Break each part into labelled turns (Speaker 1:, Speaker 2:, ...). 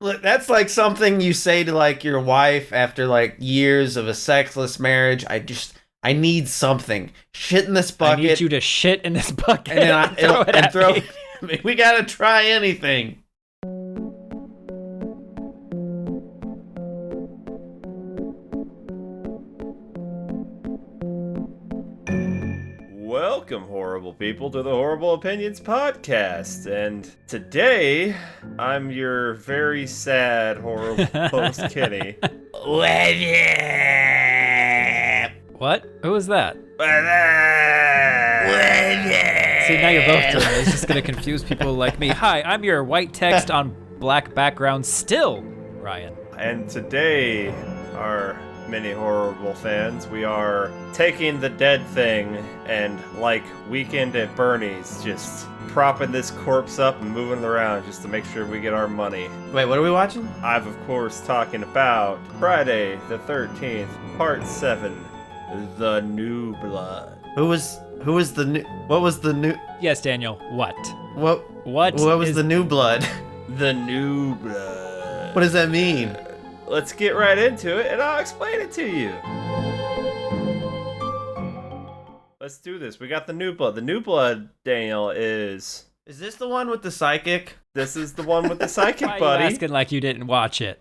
Speaker 1: Look, that's like something you say to like your wife after like years of a sexless marriage. I need something. Shit in this bucket.
Speaker 2: I need you to shit in this bucket
Speaker 1: and then throw
Speaker 2: me.
Speaker 1: it. We gotta try anything.
Speaker 3: Welcome, horrible people, to the Horrorble Opinions podcast. And today, I'm your very sad, horrible host, Kenny.
Speaker 2: What? Who was that? See, now you're both doing it. It's just going to confuse people like me. Hi, I'm your white text on black background still, Ryan.
Speaker 3: And today, our many horrible fans, we are taking the dead thing and, like Weekend at Bernie's, just propping this corpse up and moving it around just to make sure we get our money.
Speaker 1: Wait, what are we watching?
Speaker 3: I've, of course, talking about Friday the 13th, Part 7, The New Blood.
Speaker 1: What was the new?
Speaker 2: Yes, Daniel, what?
Speaker 1: What was the new blood?
Speaker 3: The New Blood.
Speaker 1: What does that mean?
Speaker 3: Let's get right into it, and I'll explain it to you. Let's do this. We got the New Blood. The New Blood, Daniel, is...
Speaker 1: Is this the one with the psychic?
Speaker 3: This is the one with the psychic,
Speaker 2: Why
Speaker 3: buddy.
Speaker 2: are you asking like you didn't watch it?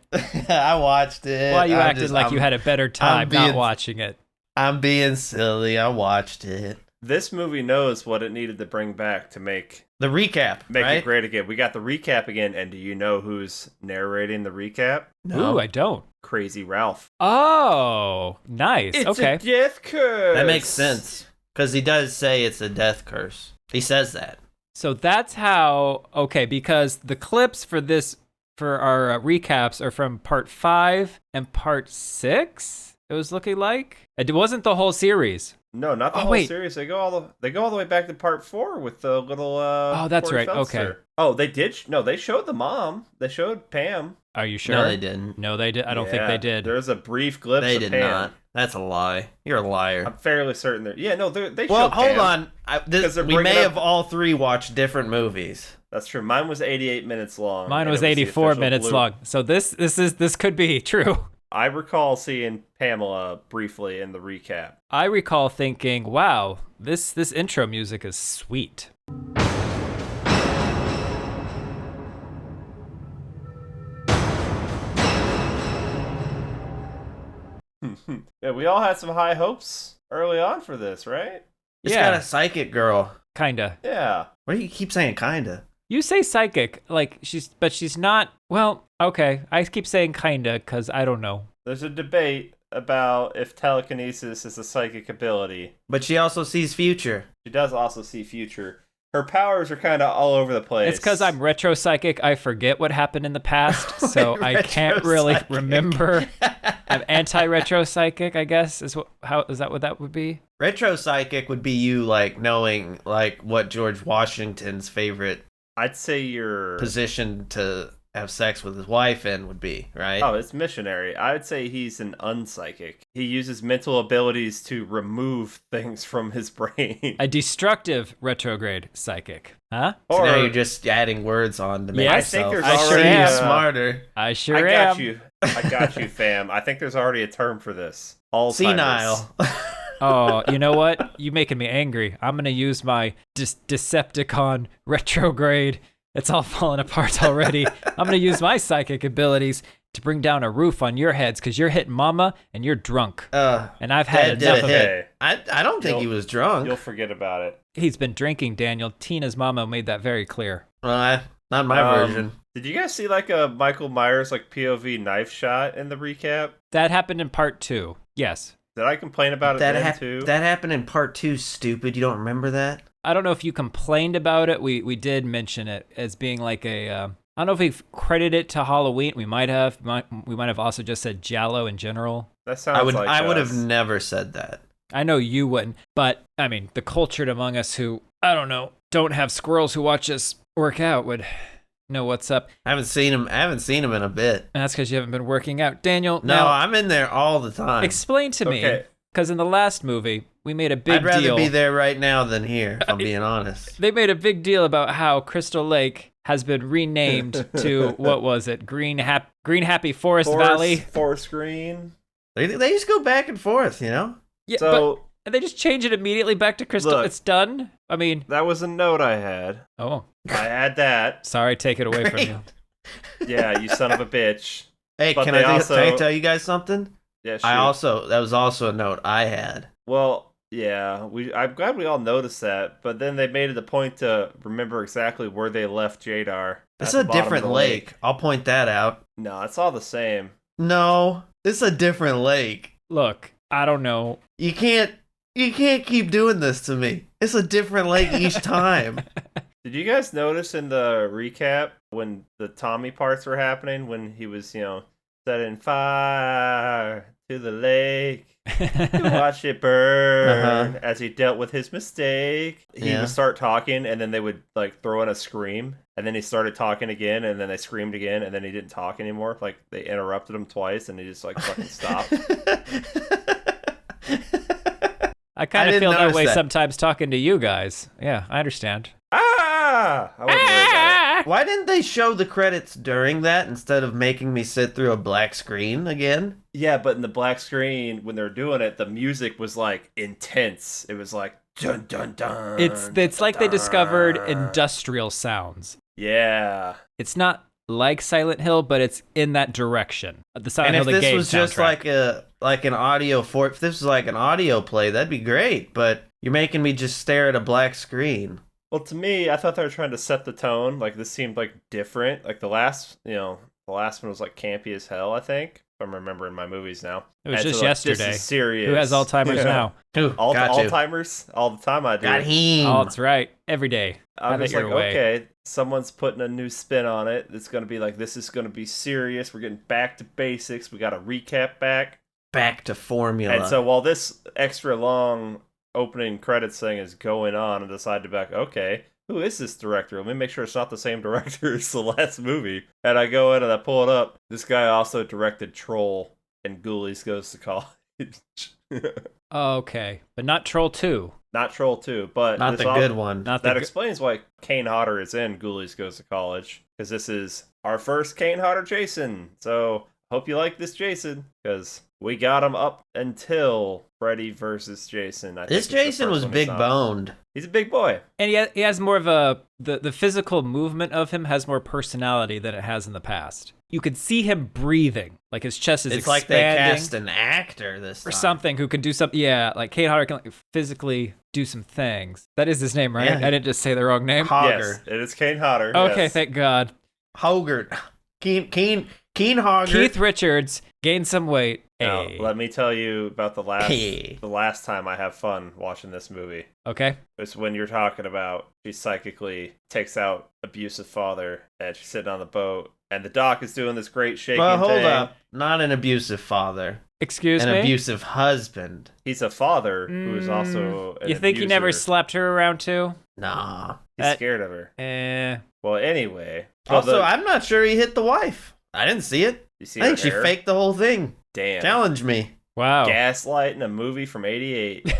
Speaker 1: I watched it.
Speaker 2: Why are you acting like you had a better time not watching it?
Speaker 1: I'm being silly. I watched it.
Speaker 3: This movie knows what it needed to bring back to make
Speaker 1: The recap, right?
Speaker 3: it great again. We got the recap again, and do you know who's narrating the recap?
Speaker 1: No.
Speaker 2: Ooh, I don't.
Speaker 3: Crazy Ralph.
Speaker 2: Oh, nice.
Speaker 3: It's
Speaker 2: okay.
Speaker 3: a death curse.
Speaker 1: That makes sense. Because he does say it's a death curse. He says that.
Speaker 2: So that's how, okay, because the clips for our recaps are from part 5 and part 6, it was looking like. It wasn't the whole series.
Speaker 3: No, not the whole series. They go all the way back to part 4 with the little.
Speaker 2: Oh, that's
Speaker 3: Corey
Speaker 2: right.
Speaker 3: Feldster.
Speaker 2: Okay.
Speaker 3: Oh, they did. No, they showed the mom. They showed Pam.
Speaker 2: Are you sure?
Speaker 1: No, they didn't.
Speaker 2: No, they did. I don't think they did.
Speaker 3: There's a brief glimpse
Speaker 1: They
Speaker 3: of
Speaker 1: did
Speaker 3: Pam.
Speaker 1: not. That's a lie. You're a liar.
Speaker 3: I'm fairly certain that. Yeah, no, they
Speaker 1: Well,
Speaker 3: showed
Speaker 1: hold
Speaker 3: Pam.
Speaker 1: on. We may have all three watched different movies.
Speaker 3: That's true. Mine was 88 minutes long.
Speaker 2: Mine
Speaker 3: and
Speaker 2: was
Speaker 3: it the
Speaker 2: 84
Speaker 3: official
Speaker 2: minutes
Speaker 3: blue.
Speaker 2: long. So this could be true.
Speaker 3: I recall seeing Pamela briefly in the recap.
Speaker 2: I recall thinking, "Wow, this intro music is sweet."
Speaker 3: Yeah, we all had some high hopes early on for this, right?
Speaker 1: It's
Speaker 2: Yeah.
Speaker 1: got a psychic girl.
Speaker 2: Kinda.
Speaker 3: Yeah.
Speaker 1: Why do you keep saying kinda?
Speaker 2: You say psychic, like but she's not. Well, okay. I keep saying kinda because I don't know.
Speaker 3: There's a debate about if telekinesis is a psychic ability.
Speaker 1: But she also sees future.
Speaker 3: She does also see future. Her powers are kind of all over the place.
Speaker 2: It's because I'm retro psychic. I forget what happened in the past, so I can't really
Speaker 1: Retro-psychic.
Speaker 2: remember. I'm anti-retro psychic, I guess. Is that what that would be?
Speaker 1: Retro psychic would be you like knowing like what George Washington's favorite
Speaker 3: I'd say you're...
Speaker 1: position to have sex with his wife in would be, right?
Speaker 3: Oh, it's missionary. I'd say he's an unpsychic. He uses mental abilities to remove things from his brain.
Speaker 2: A destructive retrograde psychic, huh?
Speaker 1: So
Speaker 3: Or
Speaker 1: now you're just adding words on to make
Speaker 2: Yeah, I
Speaker 1: yourself
Speaker 3: think
Speaker 2: there's
Speaker 1: seem
Speaker 2: already a-
Speaker 1: smarter.
Speaker 2: I sure
Speaker 3: I
Speaker 2: am.
Speaker 3: got you. I got you, fam. I think there's already a term for this. Alzheimer's.
Speaker 1: Senile.
Speaker 2: Oh, you know what? You making me angry. I'm gonna use my Decepticon retrograde. It's all falling apart already. I'm gonna use my psychic abilities to bring down a roof on your heads because you're hitting mama and you're drunk. And I've had
Speaker 1: that
Speaker 2: enough
Speaker 1: did
Speaker 2: of
Speaker 1: hit.
Speaker 2: it.
Speaker 1: I don't think he was drunk.
Speaker 3: You'll forget about it.
Speaker 2: He's been drinking, Daniel. Tina's mama made that very clear.
Speaker 1: Not my version.
Speaker 3: Did you guys see like a Michael Myers like POV knife shot in the recap?
Speaker 2: That happened in part 2. Yes.
Speaker 3: Did I complain about it then too?
Speaker 1: That happened in part 2, stupid. You don't remember that?
Speaker 2: I don't know if you complained about it. We did mention it as being like a. I don't know if we credited it to Halloween. We might have. We might have also just said Giallo in general.
Speaker 3: That sounds
Speaker 1: I would have
Speaker 3: us.
Speaker 1: never said that.
Speaker 2: I know you wouldn't, but I mean, the cultured among us who I don't know don't have squirrels who watch us work out would know what's up.
Speaker 1: I haven't seen him in a bit.
Speaker 2: And that's because you haven't been working out, Daniel.
Speaker 1: No,
Speaker 2: now,
Speaker 1: I'm in there all the time.
Speaker 2: explain to me,
Speaker 3: Okay.
Speaker 2: because in the last movie we made a big
Speaker 1: I'd rather
Speaker 2: deal.
Speaker 1: be there right now than here, if I'm being honest.
Speaker 2: They made a big deal about how Crystal Lake has been renamed to, what was it? Green Happy Forest Valley?
Speaker 3: Forest Green.
Speaker 1: They just go back and forth, you know?
Speaker 2: Yeah,
Speaker 3: So,
Speaker 2: and they just change it immediately back to Crystal.
Speaker 3: Look.
Speaker 2: It's done? I mean...
Speaker 3: that was a note I had.
Speaker 2: Oh.
Speaker 3: I had that.
Speaker 2: Sorry, take it away from
Speaker 1: Great.
Speaker 2: you.
Speaker 3: Yeah, you son of a bitch.
Speaker 1: Hey,
Speaker 3: But
Speaker 1: can
Speaker 3: they
Speaker 1: I
Speaker 3: also-
Speaker 1: tell you guys something?
Speaker 3: Yeah,
Speaker 1: That was also a note I had.
Speaker 3: Well, yeah, I'm glad we all noticed that, but then they made it a point to remember exactly where they left Jadar.
Speaker 1: It's
Speaker 3: at
Speaker 1: a
Speaker 3: the bottom of
Speaker 1: different
Speaker 3: the
Speaker 1: lake. I'll point that out.
Speaker 3: No, it's all the same.
Speaker 1: No, it's a different lake.
Speaker 2: Look, I don't know.
Speaker 1: You can't keep doing this to me. It's a different lake each time.
Speaker 3: Did you guys notice in the recap when the Tommy parts were happening, when he was, setting fire to the lake to watch it burn as he dealt with his mistake? He would start talking, and then they would like throw in a scream, and then he started talking again, and then they screamed again, and then he didn't talk anymore. Like they interrupted him twice, and he just like fucking stopped.
Speaker 2: I kind of
Speaker 1: didn't
Speaker 2: feel that
Speaker 1: notice
Speaker 2: way
Speaker 1: that.
Speaker 2: sometimes talking to you guys. Yeah, I understand.
Speaker 3: I wasn't worried about it.
Speaker 1: Why didn't they show the credits during that instead of making me sit through a black screen again?
Speaker 3: Yeah, but in the black screen, when they're doing it, the music was like intense. It was like dun dun dun.
Speaker 2: It's like they discovered industrial sounds.
Speaker 3: Yeah.
Speaker 2: It's not like Silent Hill, but it's in that direction. The Silent
Speaker 1: And
Speaker 2: Hill,
Speaker 1: if
Speaker 2: the
Speaker 1: this
Speaker 2: game
Speaker 1: was just
Speaker 2: soundtrack.
Speaker 1: like an audio if this was like an audio play, that'd be great. But you're making me just stare at a black screen.
Speaker 3: Well, to me, I thought they were trying to set the tone. Like this seemed like different. Like the last one was like campy as hell. I think if I'm remembering my movies now.
Speaker 2: It was
Speaker 3: And
Speaker 2: just
Speaker 3: so, like,
Speaker 2: yesterday.
Speaker 3: This is serious.
Speaker 2: Who has Alzheimer's now?
Speaker 1: Ooh, got you.
Speaker 3: Alzheimer's all the time. I do.
Speaker 1: Got him.
Speaker 2: Oh, that's right. Every day.
Speaker 3: I'm
Speaker 2: Have it
Speaker 3: just like,
Speaker 2: your way.
Speaker 3: okay, someone's putting a new spin on it. It's gonna be like, this is gonna be serious. We're getting back to basics. We got a recap back.
Speaker 1: Back to formula.
Speaker 3: And so while this extra long opening credits thing is going on, I decided to be like, okay, who is this director? Let me make sure it's not the same director as the last movie. And I go in and I pull it up. This guy also directed Troll and Ghoulies Goes to College.
Speaker 2: Okay, but not Troll 2.
Speaker 3: Not Troll 2, but
Speaker 1: not
Speaker 3: this
Speaker 1: the
Speaker 3: also-
Speaker 1: good one.
Speaker 2: Not the
Speaker 3: That
Speaker 2: good.
Speaker 3: explains why Kane Hodder is in Ghoulies Goes to College, because this is our first Kane Hodder Jason. So hope you like this Jason, because we got him up until Freddy versus Jason. I
Speaker 1: This
Speaker 3: think is the
Speaker 1: Jason
Speaker 3: first
Speaker 1: was
Speaker 3: one
Speaker 1: big
Speaker 3: he's on.
Speaker 1: boned.
Speaker 3: He's a big boy.
Speaker 2: And he has more of the physical movement of him has more personality than it has in the past. You could see him breathing, like his chest is
Speaker 1: It's like they
Speaker 2: expanding.
Speaker 1: cast an actor this time.
Speaker 2: Or something who can do something. Yeah, like Kane Hodder can like, physically do some things. That is his name, right?
Speaker 1: Yeah.
Speaker 2: I didn't just say the wrong name.
Speaker 1: Hogger.
Speaker 3: Yes, it is Kane Hodder.
Speaker 2: Okay,
Speaker 3: yes.
Speaker 2: thank God.
Speaker 1: Hoggart. Keen Hoggart.
Speaker 2: Keith Richards gained some weight.
Speaker 3: Now,
Speaker 2: Hey.
Speaker 3: let me tell you about the
Speaker 1: Hey.
Speaker 3: last time I have fun watching this movie.
Speaker 2: Okay.
Speaker 3: It's when you're talking about she psychically takes out abusive father and she's sitting on the boat and the doc is doing this great shaking
Speaker 1: Well, hold
Speaker 3: thing.
Speaker 1: up. Not an abusive father.
Speaker 2: Excuse
Speaker 1: An
Speaker 2: me?
Speaker 1: abusive husband.
Speaker 3: He's a father who is also an
Speaker 2: You think he never
Speaker 3: abuser.
Speaker 2: slapped her around too?
Speaker 1: Nah.
Speaker 3: He's scared of her.
Speaker 2: Well,
Speaker 3: Well, anyway.
Speaker 1: Also, I'm not sure he hit the wife. I didn't see it.
Speaker 3: you see
Speaker 1: I think
Speaker 3: her
Speaker 1: she
Speaker 3: hair?
Speaker 1: faked the whole thing.
Speaker 3: Damn.
Speaker 1: Challenge me.
Speaker 2: wow.
Speaker 3: Gaslight in a movie from 88.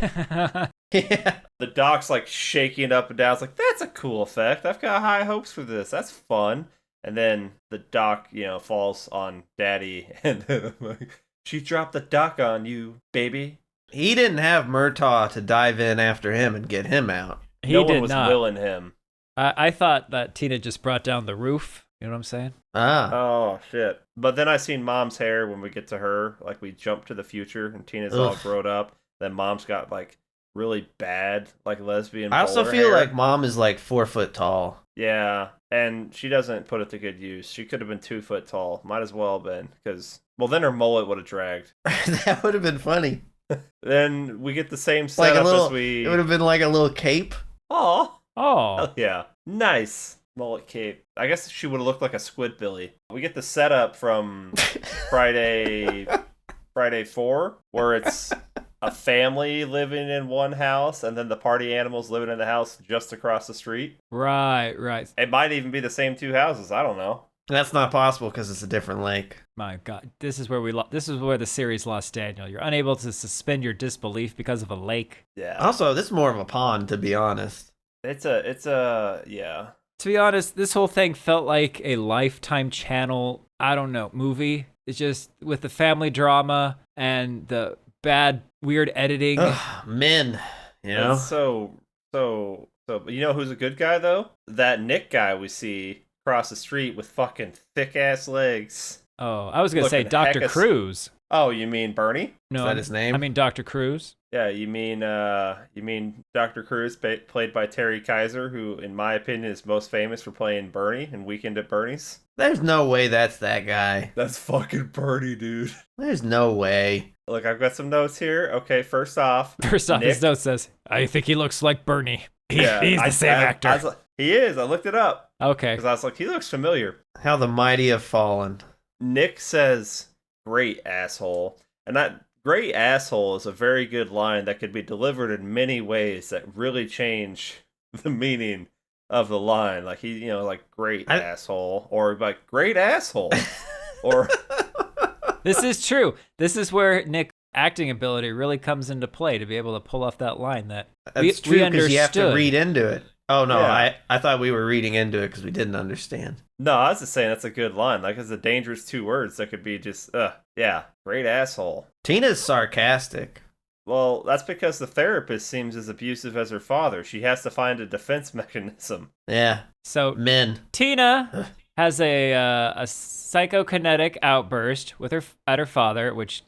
Speaker 1: Yeah.
Speaker 3: The doc's like shaking up and down. It's like, that's a cool effect. I've got high hopes for this. That's fun. And then the doc, falls on Daddy. And then I'm like, she dropped the doc on you, baby.
Speaker 1: He didn't have Murtaugh to dive in after him and get him out.
Speaker 2: He
Speaker 3: No
Speaker 2: did
Speaker 3: one was
Speaker 2: not.
Speaker 3: willing him.
Speaker 2: I thought that Tina just brought down the roof. You know what I'm saying?
Speaker 1: Ah.
Speaker 3: Oh, shit. But then I seen Mom's hair when we get to her. Like, we jump to the future and Tina's all
Speaker 1: Ugh.
Speaker 3: grown up. Then Mom's got, like, really bad, like, lesbian
Speaker 1: I also
Speaker 3: bowler
Speaker 1: feel
Speaker 3: hair.
Speaker 1: like Mom is like 4 foot tall.
Speaker 3: Yeah, and she doesn't put it to good use. She could have been 2 foot tall. Might as well have been, because, well, then her mullet would have dragged.
Speaker 1: That would have been funny.
Speaker 3: Then we get the same
Speaker 1: Like a
Speaker 3: setup
Speaker 1: little.
Speaker 3: as we...
Speaker 1: It would have been like a little cape.
Speaker 3: Aw,
Speaker 2: Oh.
Speaker 3: hell yeah. Nice. Mullet cape. I guess she would have looked like a Squidbilly. We get the setup from Friday 4, where it's a family living in one house, and then the party animals living in the house just across the street.
Speaker 2: Right.
Speaker 3: It might even be the same 2 houses. I don't know.
Speaker 1: That's not possible because it's a different lake.
Speaker 2: My God, this is where this is where the series lost Daniel. You're unable to suspend your disbelief because of a lake.
Speaker 3: Yeah.
Speaker 1: Also, this is more of a pond, to be honest.
Speaker 3: It's a yeah.
Speaker 2: To be honest, this whole thing felt like a Lifetime Channel, I don't know, movie. It's just with the family drama and the bad, weird editing.
Speaker 1: Ugh, men, you know?
Speaker 3: It's so. But you know who's a good guy though? That Nick guy we see across the street with fucking thick ass legs.
Speaker 2: Oh, I was gonna say
Speaker 3: Looking
Speaker 2: Dr.
Speaker 3: hecka-
Speaker 2: Cruz.
Speaker 3: Oh, you mean Bernie?
Speaker 2: No,
Speaker 1: Is that his name?
Speaker 2: I mean Dr. Cruz.
Speaker 3: Yeah, you mean Dr. Cruz, played by Terry Kaiser, who, in my opinion, is most famous for playing Bernie in Weekend at Bernie's.
Speaker 1: There's no way that's that guy.
Speaker 3: That's fucking Bernie, dude.
Speaker 1: There's no way.
Speaker 3: Look, I've got some notes here. Okay, first off,
Speaker 2: First off,
Speaker 3: Nick-
Speaker 2: his note says, "I think he looks like Bernie."
Speaker 3: Yeah,
Speaker 2: He's the same actor.
Speaker 3: I was like, he is. I looked it up
Speaker 2: Okay.
Speaker 3: because I was like, he looks familiar.
Speaker 1: How the mighty have fallen.
Speaker 3: Nick says, "Great asshole," and that "great asshole" is a very good line that could be delivered in many ways that really change the meaning of the line. Like like "great asshole" or like "great asshole," or
Speaker 2: This is true. This is where Nick's acting ability really comes into play to be able to pull off that line that
Speaker 1: That's
Speaker 2: we
Speaker 1: true because you have to
Speaker 2: understood.
Speaker 1: read into it. Oh, no,
Speaker 3: Yeah.
Speaker 1: I thought we were reading into it because we didn't understand.
Speaker 3: no, I was just saying that's a good line. Like it's a dangerous two words that could be just yeah, great asshole.
Speaker 1: Tina's sarcastic.
Speaker 3: Well, that's because the therapist seems as abusive as her father. She has to find a defense mechanism.
Speaker 1: Yeah,
Speaker 2: So
Speaker 1: men.
Speaker 2: Tina has a psychokinetic outburst with her father, which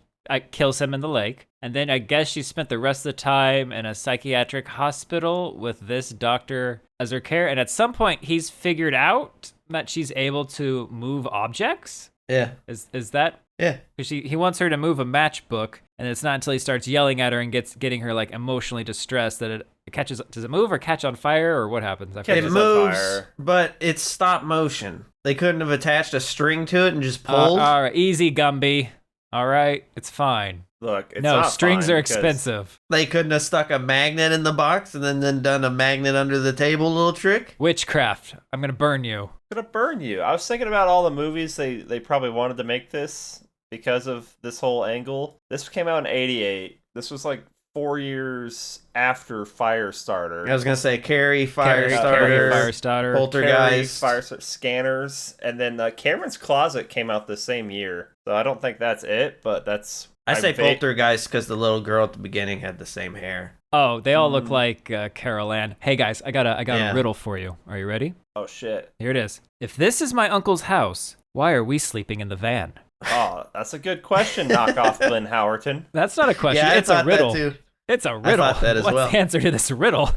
Speaker 2: kills him in the lake. And then I guess she spent the rest of the time in a psychiatric hospital with this doctor as her care. And at some point, he's figured out that she's able to move objects.
Speaker 1: Yeah,
Speaker 2: Is that?
Speaker 1: yeah.
Speaker 2: Because he wants her to move a matchbook, and it's not until he starts yelling at her and getting her like emotionally distressed that it catches. Does it move or catch on fire or what happens? I
Speaker 1: It
Speaker 3: Catches
Speaker 2: forget.
Speaker 3: on
Speaker 1: moves,
Speaker 3: fire.
Speaker 1: but it's stop motion. They couldn't have attached a string to it and just pulled.
Speaker 2: All right, easy, Gumby. All right, it's fine.
Speaker 3: Look, it's
Speaker 2: No,
Speaker 3: not
Speaker 2: strings
Speaker 3: fine
Speaker 2: are
Speaker 3: because-
Speaker 2: expensive.
Speaker 1: They couldn't have stuck a magnet in the box and then done a magnet under the table little trick.
Speaker 2: Witchcraft. I'm gonna burn you.
Speaker 3: Gonna burn you. I was thinking about all the movies they probably wanted to make this because of this whole angle. This came out in '88. This was like 4 years after Firestarter.
Speaker 1: I was gonna say Carrie,
Speaker 2: Carrie,
Speaker 1: Firestarter,
Speaker 2: Firestarter.
Speaker 1: Poltergeist.
Speaker 3: Firestarter, Scanners, and then Cameron's Closet came out the same year. So I don't think that's it, but that's.
Speaker 1: I say
Speaker 3: I'm va-
Speaker 1: Poltergeist because the little girl at the beginning had the same hair.
Speaker 2: Oh, they all look like Carol Ann. Hey guys, I got
Speaker 1: Yeah.
Speaker 2: a riddle for you. Are you ready?
Speaker 3: Oh shit!
Speaker 2: Here it is. If this is my uncle's house, why are we sleeping in the van?
Speaker 3: Oh, that's a good question. Knockoff Glenn Howerton.
Speaker 2: That's not a question.
Speaker 1: Yeah, I
Speaker 2: it's a
Speaker 1: thought
Speaker 2: riddle.
Speaker 1: that too.
Speaker 2: It's a riddle.
Speaker 1: thought that as
Speaker 2: What's
Speaker 1: well.
Speaker 2: the answer to this riddle?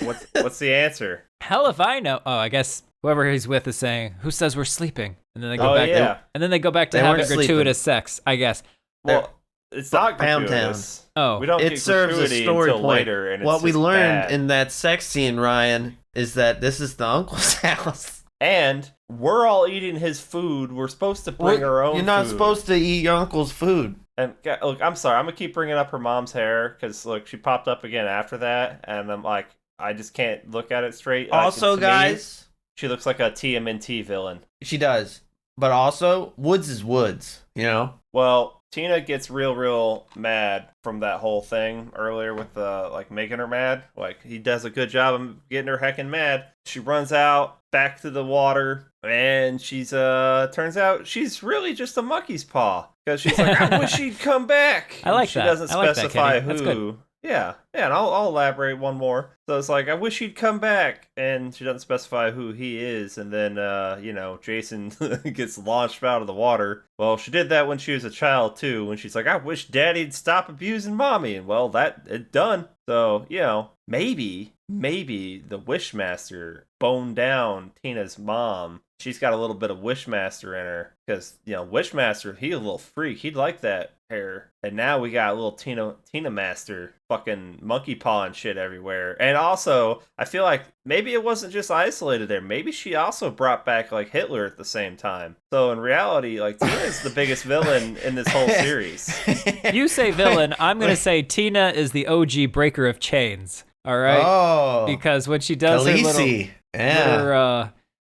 Speaker 3: What's the answer?
Speaker 2: Hell if I know. Oh, I guess whoever he's with is saying, "Who says we're sleeping?" And then they go
Speaker 3: Oh
Speaker 2: back.
Speaker 3: yeah.
Speaker 2: And then they go back to
Speaker 1: They
Speaker 2: having
Speaker 1: weren't sleeping.
Speaker 2: gratuitous sex. I guess.
Speaker 3: Well, it's not
Speaker 1: Pound
Speaker 3: gratuitous.
Speaker 2: Oh,
Speaker 3: We don't
Speaker 1: It
Speaker 3: get
Speaker 1: serves a
Speaker 3: gratuity
Speaker 1: story
Speaker 3: until
Speaker 1: point.
Speaker 3: later, and it's
Speaker 1: What we
Speaker 3: just
Speaker 1: learned
Speaker 3: bad.
Speaker 1: in that sex scene, Ryan, is that this is the uncle's house.
Speaker 3: And we're all eating his food. We're supposed to bring our own.
Speaker 1: You're not
Speaker 3: food.
Speaker 1: supposed to eat your uncle's food.
Speaker 3: And look, I'm sorry. I'm gonna keep bringing up her mom's hair because look, she popped up again after that, and I'm like, I just can't look at it straight.
Speaker 1: Also,
Speaker 3: to me,
Speaker 1: guys,
Speaker 3: she looks like a TMNT villain.
Speaker 1: she does. But also, Woods is Woods, you know?
Speaker 3: Well, Tina gets real mad from that whole thing earlier with like making her mad. Like he does a good job of getting her heckin' mad. She runs out back to the water, and she's turns out she's really just a monkey's paw because she's like, I wish he'd come back.
Speaker 2: I like
Speaker 3: she
Speaker 2: that.
Speaker 3: doesn't
Speaker 2: I like that,
Speaker 3: specify
Speaker 2: Kenny. That's
Speaker 3: who.
Speaker 2: good.
Speaker 3: Yeah, and I'll elaborate one more. So it's like, I wish he'd come back, and she doesn't specify who he is, and then, Jason gets launched out of the water. Well, she did that when she was a child, too, when she's like, I wish Daddy'd stop abusing Mommy, and well, it's done. So, maybe the Wishmaster boned down Tina's mom. She's got a little bit of Wishmaster in her, because, Wishmaster, he's a little freak. He'd like that hair. And now we got a little Tina Master fucking monkey paw and shit everywhere. And also, I feel like maybe it wasn't just isolated there. Maybe she also brought back like Hitler at the same time. So in reality, like Tina is the biggest villain in this whole series.
Speaker 2: you say villain. I'm gonna say Tina is the OG breaker of chains. All right.
Speaker 1: Oh.
Speaker 2: Because when she does her little,
Speaker 1: Khaleesi. Yeah.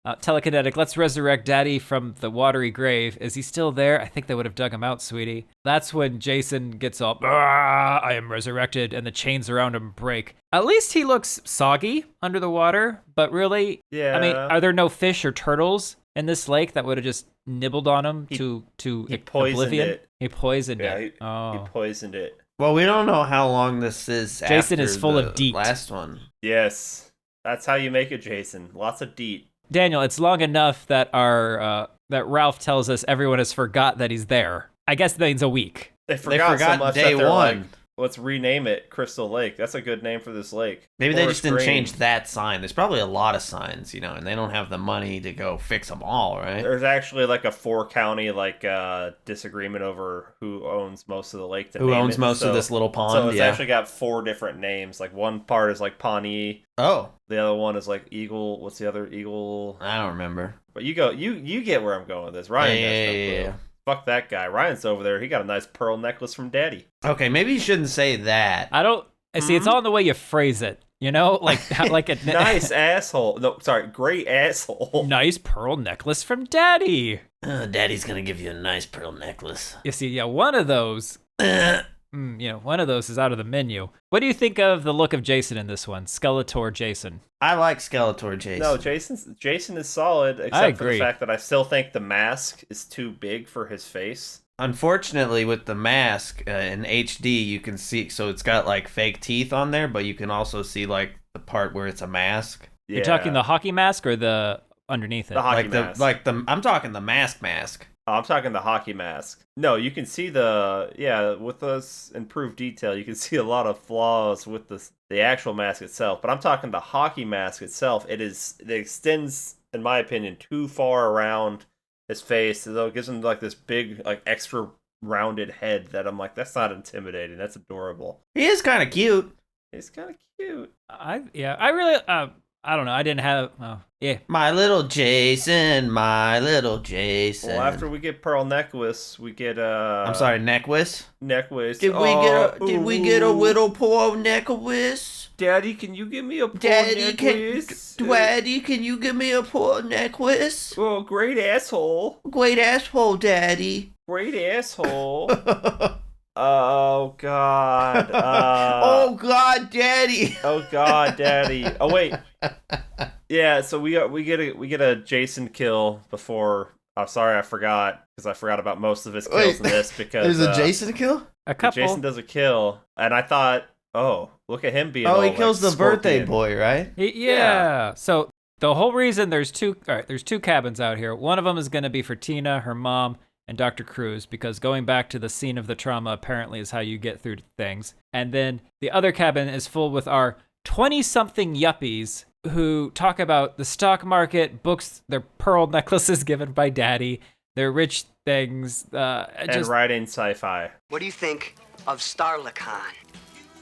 Speaker 2: Telekinetic, let's resurrect Daddy from the watery grave. Is he still there? I think they would have dug him out, sweetie. That's when Jason gets all, I am resurrected, and the chains around him break. At least he looks soggy under the water, but really,
Speaker 3: Yeah.
Speaker 2: I mean, are there no fish or turtles in this lake that would have just nibbled on him to
Speaker 3: he poisoned
Speaker 2: oblivion?
Speaker 3: it.
Speaker 2: He poisoned
Speaker 3: Yeah,
Speaker 2: it.
Speaker 3: he poisoned it.
Speaker 1: Well, we don't know how long this is.
Speaker 2: Jason
Speaker 1: after
Speaker 2: is full
Speaker 1: the
Speaker 2: of DEET.
Speaker 1: Last one.
Speaker 3: Yes. That's how you make it, Jason. Lots of DEET.
Speaker 2: Daniel, it's long enough that that Ralph tells us everyone has forgot that he's there. I guess that means a week.
Speaker 3: They forgot so much
Speaker 1: day
Speaker 3: that they're
Speaker 1: one.
Speaker 3: like, let's rename it Crystal Lake. That's a good name for this lake.
Speaker 1: Maybe they just didn't
Speaker 3: Forest Green.
Speaker 1: change that sign. There's probably a lot of signs, and they don't have the money to go fix them all, right?
Speaker 3: There's actually like a 4-county disagreement over who owns most of the lake.
Speaker 1: Who owns most of this little pond?
Speaker 3: So it's
Speaker 1: yeah.
Speaker 3: actually got 4 different names. Like one part is like Pawnee.
Speaker 1: Oh,
Speaker 3: The other one is like Eagle. What's the other? Eagle.
Speaker 1: I don't remember.
Speaker 3: But you get where I'm going with this. Ryan has no clue.
Speaker 1: Yeah.
Speaker 3: Fuck that guy. Ryan's over there. He got a nice pearl necklace from Daddy.
Speaker 1: Okay, maybe you shouldn't say that.
Speaker 2: I don't see. It's all in the way you phrase it. Like a
Speaker 3: Nice asshole. No, sorry, great asshole.
Speaker 2: nice pearl necklace from Daddy.
Speaker 1: Daddy's gonna give you a nice pearl necklace.
Speaker 2: You see, yeah, one of those. One of those is out of the menu. What do you think of the look of Jason in this one? Skeletor Jason.
Speaker 1: I like Skeletor Jason.
Speaker 3: No, Jason is solid, except for the
Speaker 2: agree.
Speaker 3: fact that I still think the mask is too big for his face.
Speaker 1: Unfortunately, with the mask in HD, you can see, so it's got like fake teeth on there, but you can also see like the part where it's a mask.
Speaker 3: Yeah.
Speaker 2: You're talking the hockey mask or the underneath it?
Speaker 3: The hockey
Speaker 1: Like
Speaker 3: mask.
Speaker 1: I'm talking the mask.
Speaker 3: Oh, I'm talking the hockey mask. No, you can see with this improved detail, you can see a lot of flaws with the actual mask itself. But I'm talking the hockey mask itself. It extends, in my opinion, too far around his face. So it gives him like this big, like extra rounded head that I'm like, that's not intimidating. That's adorable.
Speaker 1: He is kind of cute.
Speaker 3: It's kind of cute.
Speaker 2: I really I don't know. I didn't have
Speaker 1: My little Jason.
Speaker 3: Well, after we get pearl necklace, we get
Speaker 1: I'm sorry, necklace.
Speaker 3: necklace.
Speaker 1: Did we get a little pearl necklace?
Speaker 3: Daddy, can you give me a pearl
Speaker 1: Daddy,
Speaker 3: necklace?
Speaker 1: can you give me a pearl necklace?
Speaker 3: Oh, great asshole.
Speaker 1: Great asshole, Daddy.
Speaker 3: Great asshole. Oh God.
Speaker 1: Oh God, Daddy.
Speaker 3: Oh God, Daddy. Oh wait. Yeah, so we get a Jason kill before. I'm sorry, I forgot because I forgot about most of his kills in this because
Speaker 1: There's a Jason kill?
Speaker 2: a couple.
Speaker 3: Jason does a kill, and I thought, oh, look at him being.
Speaker 1: Oh,
Speaker 3: all,
Speaker 1: he kills
Speaker 3: like,
Speaker 1: the birthday
Speaker 3: Scorpion.
Speaker 1: boy, right?
Speaker 2: Yeah. So the whole reason there's two cabins out here. One of them is going to be for Tina, her mom, and Dr. Cruz, because going back to the scene of the trauma apparently is how you get through things. And then the other cabin is full with our 20-something yuppies who talk about the stock market, books, their pearl necklaces given by Daddy, their rich things,
Speaker 3: And writing sci-fi.
Speaker 4: What do you think of Starlicon?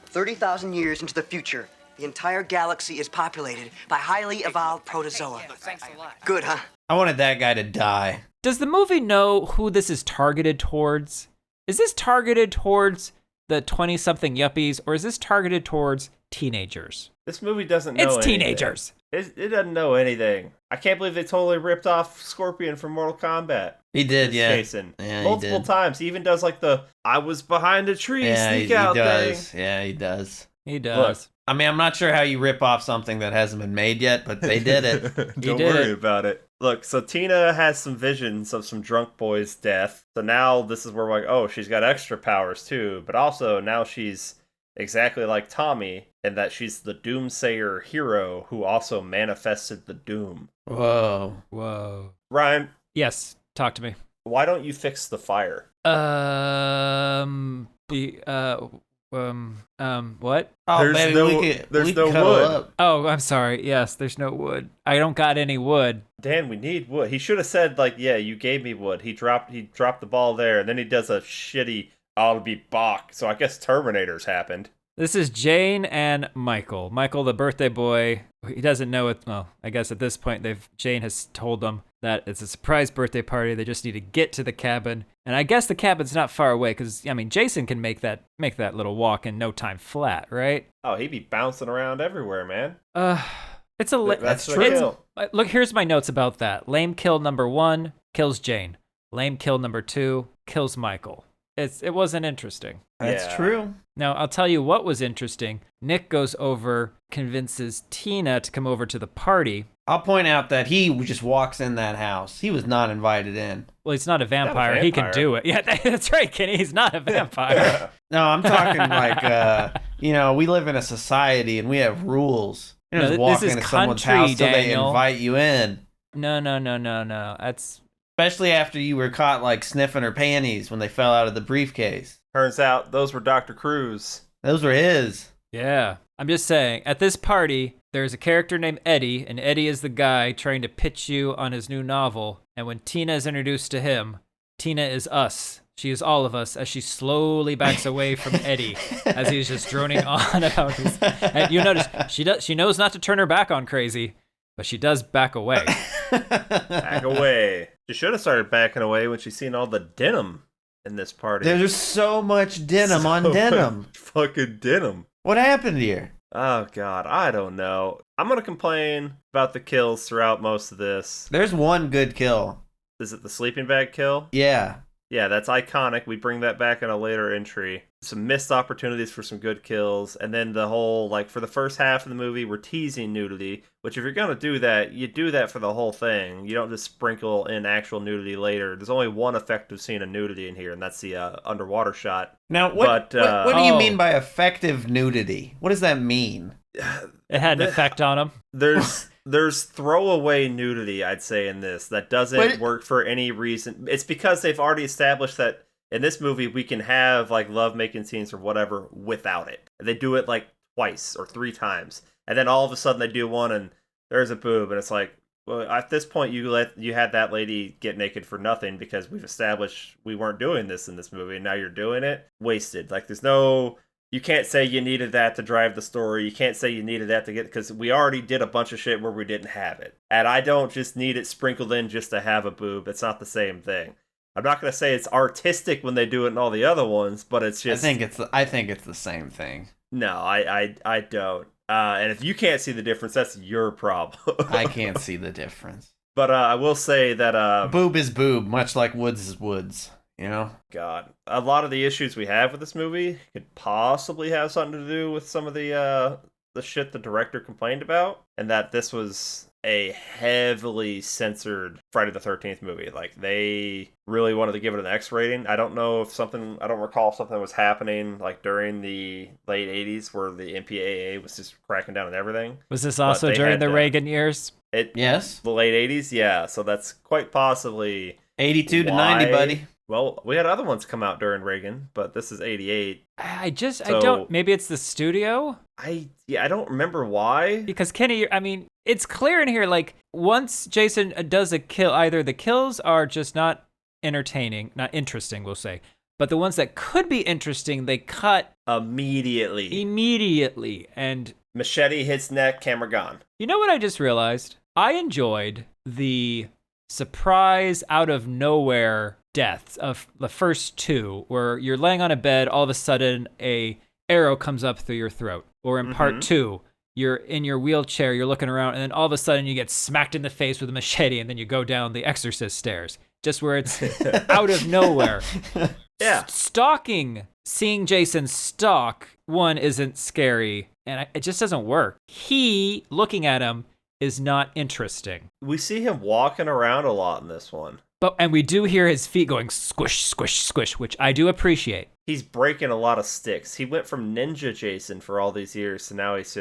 Speaker 4: 30,000 years into the future, the entire galaxy is populated by highly evolved protozoa.
Speaker 5: Thanks a lot.
Speaker 4: Good, huh?
Speaker 1: I wanted that guy to die.
Speaker 2: Does the movie know who this is targeted towards? Is this targeted towards the 20-something yuppies, or is this targeted towards teenagers?
Speaker 3: This movie doesn't know
Speaker 2: It's
Speaker 3: anything.
Speaker 2: teenagers.
Speaker 3: It doesn't know anything. I can't believe they totally ripped off Scorpion from Mortal Kombat.
Speaker 1: He did, yeah.
Speaker 3: Jason.
Speaker 1: Yeah, he
Speaker 3: Multiple
Speaker 1: did.
Speaker 3: times. He even does like the I was behind a tree
Speaker 1: Yeah,
Speaker 3: sneak
Speaker 1: he
Speaker 3: out
Speaker 1: does.
Speaker 3: thing.
Speaker 1: Yeah, he does.
Speaker 2: He does.
Speaker 1: I mean, I'm not sure how you rip off something that hasn't been made yet, but they did it.
Speaker 3: Don't
Speaker 2: did
Speaker 3: worry
Speaker 2: it.
Speaker 3: about it. Look, so Tina has some visions of some drunk boy's death. So now this is where we're like, oh, she's got extra powers too. But also now she's exactly like Tommy in that she's the doomsayer hero who also manifested the doom.
Speaker 1: Whoa.
Speaker 2: Whoa.
Speaker 3: Ryan,
Speaker 2: Yes, talk to me.
Speaker 3: why don't you fix the fire?
Speaker 2: What?
Speaker 1: Oh,
Speaker 3: There's
Speaker 1: baby,
Speaker 3: no-
Speaker 1: we could,
Speaker 3: there's
Speaker 1: we
Speaker 3: no
Speaker 1: could cuddle
Speaker 3: wood.
Speaker 1: up.
Speaker 2: Oh, I'm sorry. Yes, there's no wood. I don't got any wood.
Speaker 3: Dan, we need wood. He should have said like, yeah, you gave me wood. He dropped the ball there, and then he does a shitty I'll be Bach. So I guess Terminators happened.
Speaker 2: This is Jane and Michael. Michael, the birthday boy, he doesn't know it. Well, I guess at this point, Jane has told them that it's a surprise birthday party. They just need to get to the cabin, and I guess the cabin's not far away because I mean, Jason can make that little walk in no time flat, right?
Speaker 3: Oh, he'd be bouncing around everywhere, man.
Speaker 2: It's a
Speaker 3: That's the
Speaker 1: true.
Speaker 3: kill.
Speaker 2: look. Here's my notes about that. Lame kill number 1 kills Jane. Lame kill number 2 kills Michael. It wasn't interesting.
Speaker 1: That's
Speaker 3: Yeah.
Speaker 1: true.
Speaker 2: Now I'll tell you what was interesting. Nick goes over, convinces Tina to come over to the party.
Speaker 1: I'll point out that he just walks in that house. He was not invited in.
Speaker 2: Well, he's not a vampire. He can
Speaker 3: vampire.
Speaker 2: do it. Yeah, that's right, Kenny. He's not a vampire.
Speaker 1: No, I'm talking like, we live in a society and we have rules. You
Speaker 2: No,
Speaker 1: just walk
Speaker 2: this is
Speaker 1: into someone's
Speaker 2: country,
Speaker 1: house till they
Speaker 2: Daniel.
Speaker 1: invite you in.
Speaker 2: No. That's
Speaker 1: Especially after you were caught like sniffing her panties when they fell out of the briefcase.
Speaker 3: Turns out those were Dr. Cruz.
Speaker 1: Those were his.
Speaker 2: yeah. I'm just saying. At this party, there's a character named Eddie, and Eddie is the guy trying to pitch you on his new novel. And when Tina is introduced to him, Tina is us. She is all of us as she slowly backs away from Eddie as he's just droning on about his. And you notice she knows not to turn her back on Crazy, but she does back away.
Speaker 3: Back away. She should have started backing away when she seen all the denim in this party.
Speaker 1: There's so much denim on
Speaker 3: So
Speaker 1: denim.
Speaker 3: much fucking denim.
Speaker 1: What happened here?
Speaker 3: Oh god, I don't know. I'm gonna complain about the kills throughout most of this.
Speaker 1: There's one good kill.
Speaker 3: Is it the sleeping bag kill?
Speaker 1: Yeah.
Speaker 3: Yeah, that's iconic. We bring that back in a later entry. Some missed opportunities for some good kills, and then the whole, like, for the first half of the movie, we're teasing nudity, which if you're gonna do that, you do that for the whole thing. You don't just sprinkle in actual nudity later. There's only one effective scene of nudity in here, and that's the underwater shot.
Speaker 1: Now, what do you
Speaker 2: Oh.
Speaker 1: mean by effective nudity? What does that mean?
Speaker 2: It had an effect on him.
Speaker 3: There's throwaway nudity, I'd say, in this that doesn't work for any reason. It's because they've already established that in this movie we can have like love-making scenes or whatever without it. They do it like twice or 3 times, and then all of a sudden they do one and there's a boob, and it's like, well, at this point you had that lady get naked for nothing because we've established we weren't doing this in this movie, and now you're doing it. Wasted. Like there's no. You can't say you needed that to drive the story. You can't say you needed that to get, because we already did a bunch of shit where we didn't have it. And I don't just need it sprinkled in just to have a boob. It's not the same thing. I'm not going to say it's artistic when they do it in all the other ones, but it's just...
Speaker 1: I think it's the same thing.
Speaker 3: No, I don't. And if you can't see the difference, that's your problem.
Speaker 1: I can't see the difference.
Speaker 3: But I will say that...
Speaker 1: boob is boob, much like woods is woods. You know?
Speaker 3: God. A lot of the issues we have with this movie could possibly have something to do with some of the shit the director complained about, and that this was a heavily censored Friday the 13th movie. Like, they really wanted to give it an X rating. I don't recall if something was happening, like, during the late 80s where the MPAA was just cracking down on everything.
Speaker 2: Was this also during the Reagan years?
Speaker 1: Yes.
Speaker 3: The late 80s, yeah. So that's quite possibly...
Speaker 1: 82 to 90, buddy.
Speaker 3: Well, we had other ones come out during Reagan, but this is 88.
Speaker 2: I don't, maybe it's the studio?
Speaker 3: I don't remember why.
Speaker 2: Because Kenny, I mean, it's clear in here, like, once Jason does a kill, either the kills are just not entertaining, not interesting, we'll say, but the ones that could be interesting, they cut
Speaker 3: immediately,
Speaker 2: and...
Speaker 3: Machete hits neck, camera gone.
Speaker 2: You know what I just realized? I enjoyed the surprise out of nowhere deaths of the first 2, where you're laying on a bed, all of a sudden a arrow comes up through your throat. Or in part 2, you're in your wheelchair, you're looking around, and then all of a sudden you get smacked in the face with a machete, and then you go down the Exorcist stairs. Just where it's out of nowhere.
Speaker 3: Yeah.
Speaker 2: Stalking, seeing Jason stalk, one, isn't scary, and it just doesn't work. He, looking at him, is not interesting.
Speaker 3: We see him walking around a lot in this one.
Speaker 2: And we do hear his feet going squish, squish, squish, which I do appreciate.
Speaker 3: He's breaking a lot of sticks. He went from Ninja Jason for all these years to now
Speaker 1: he's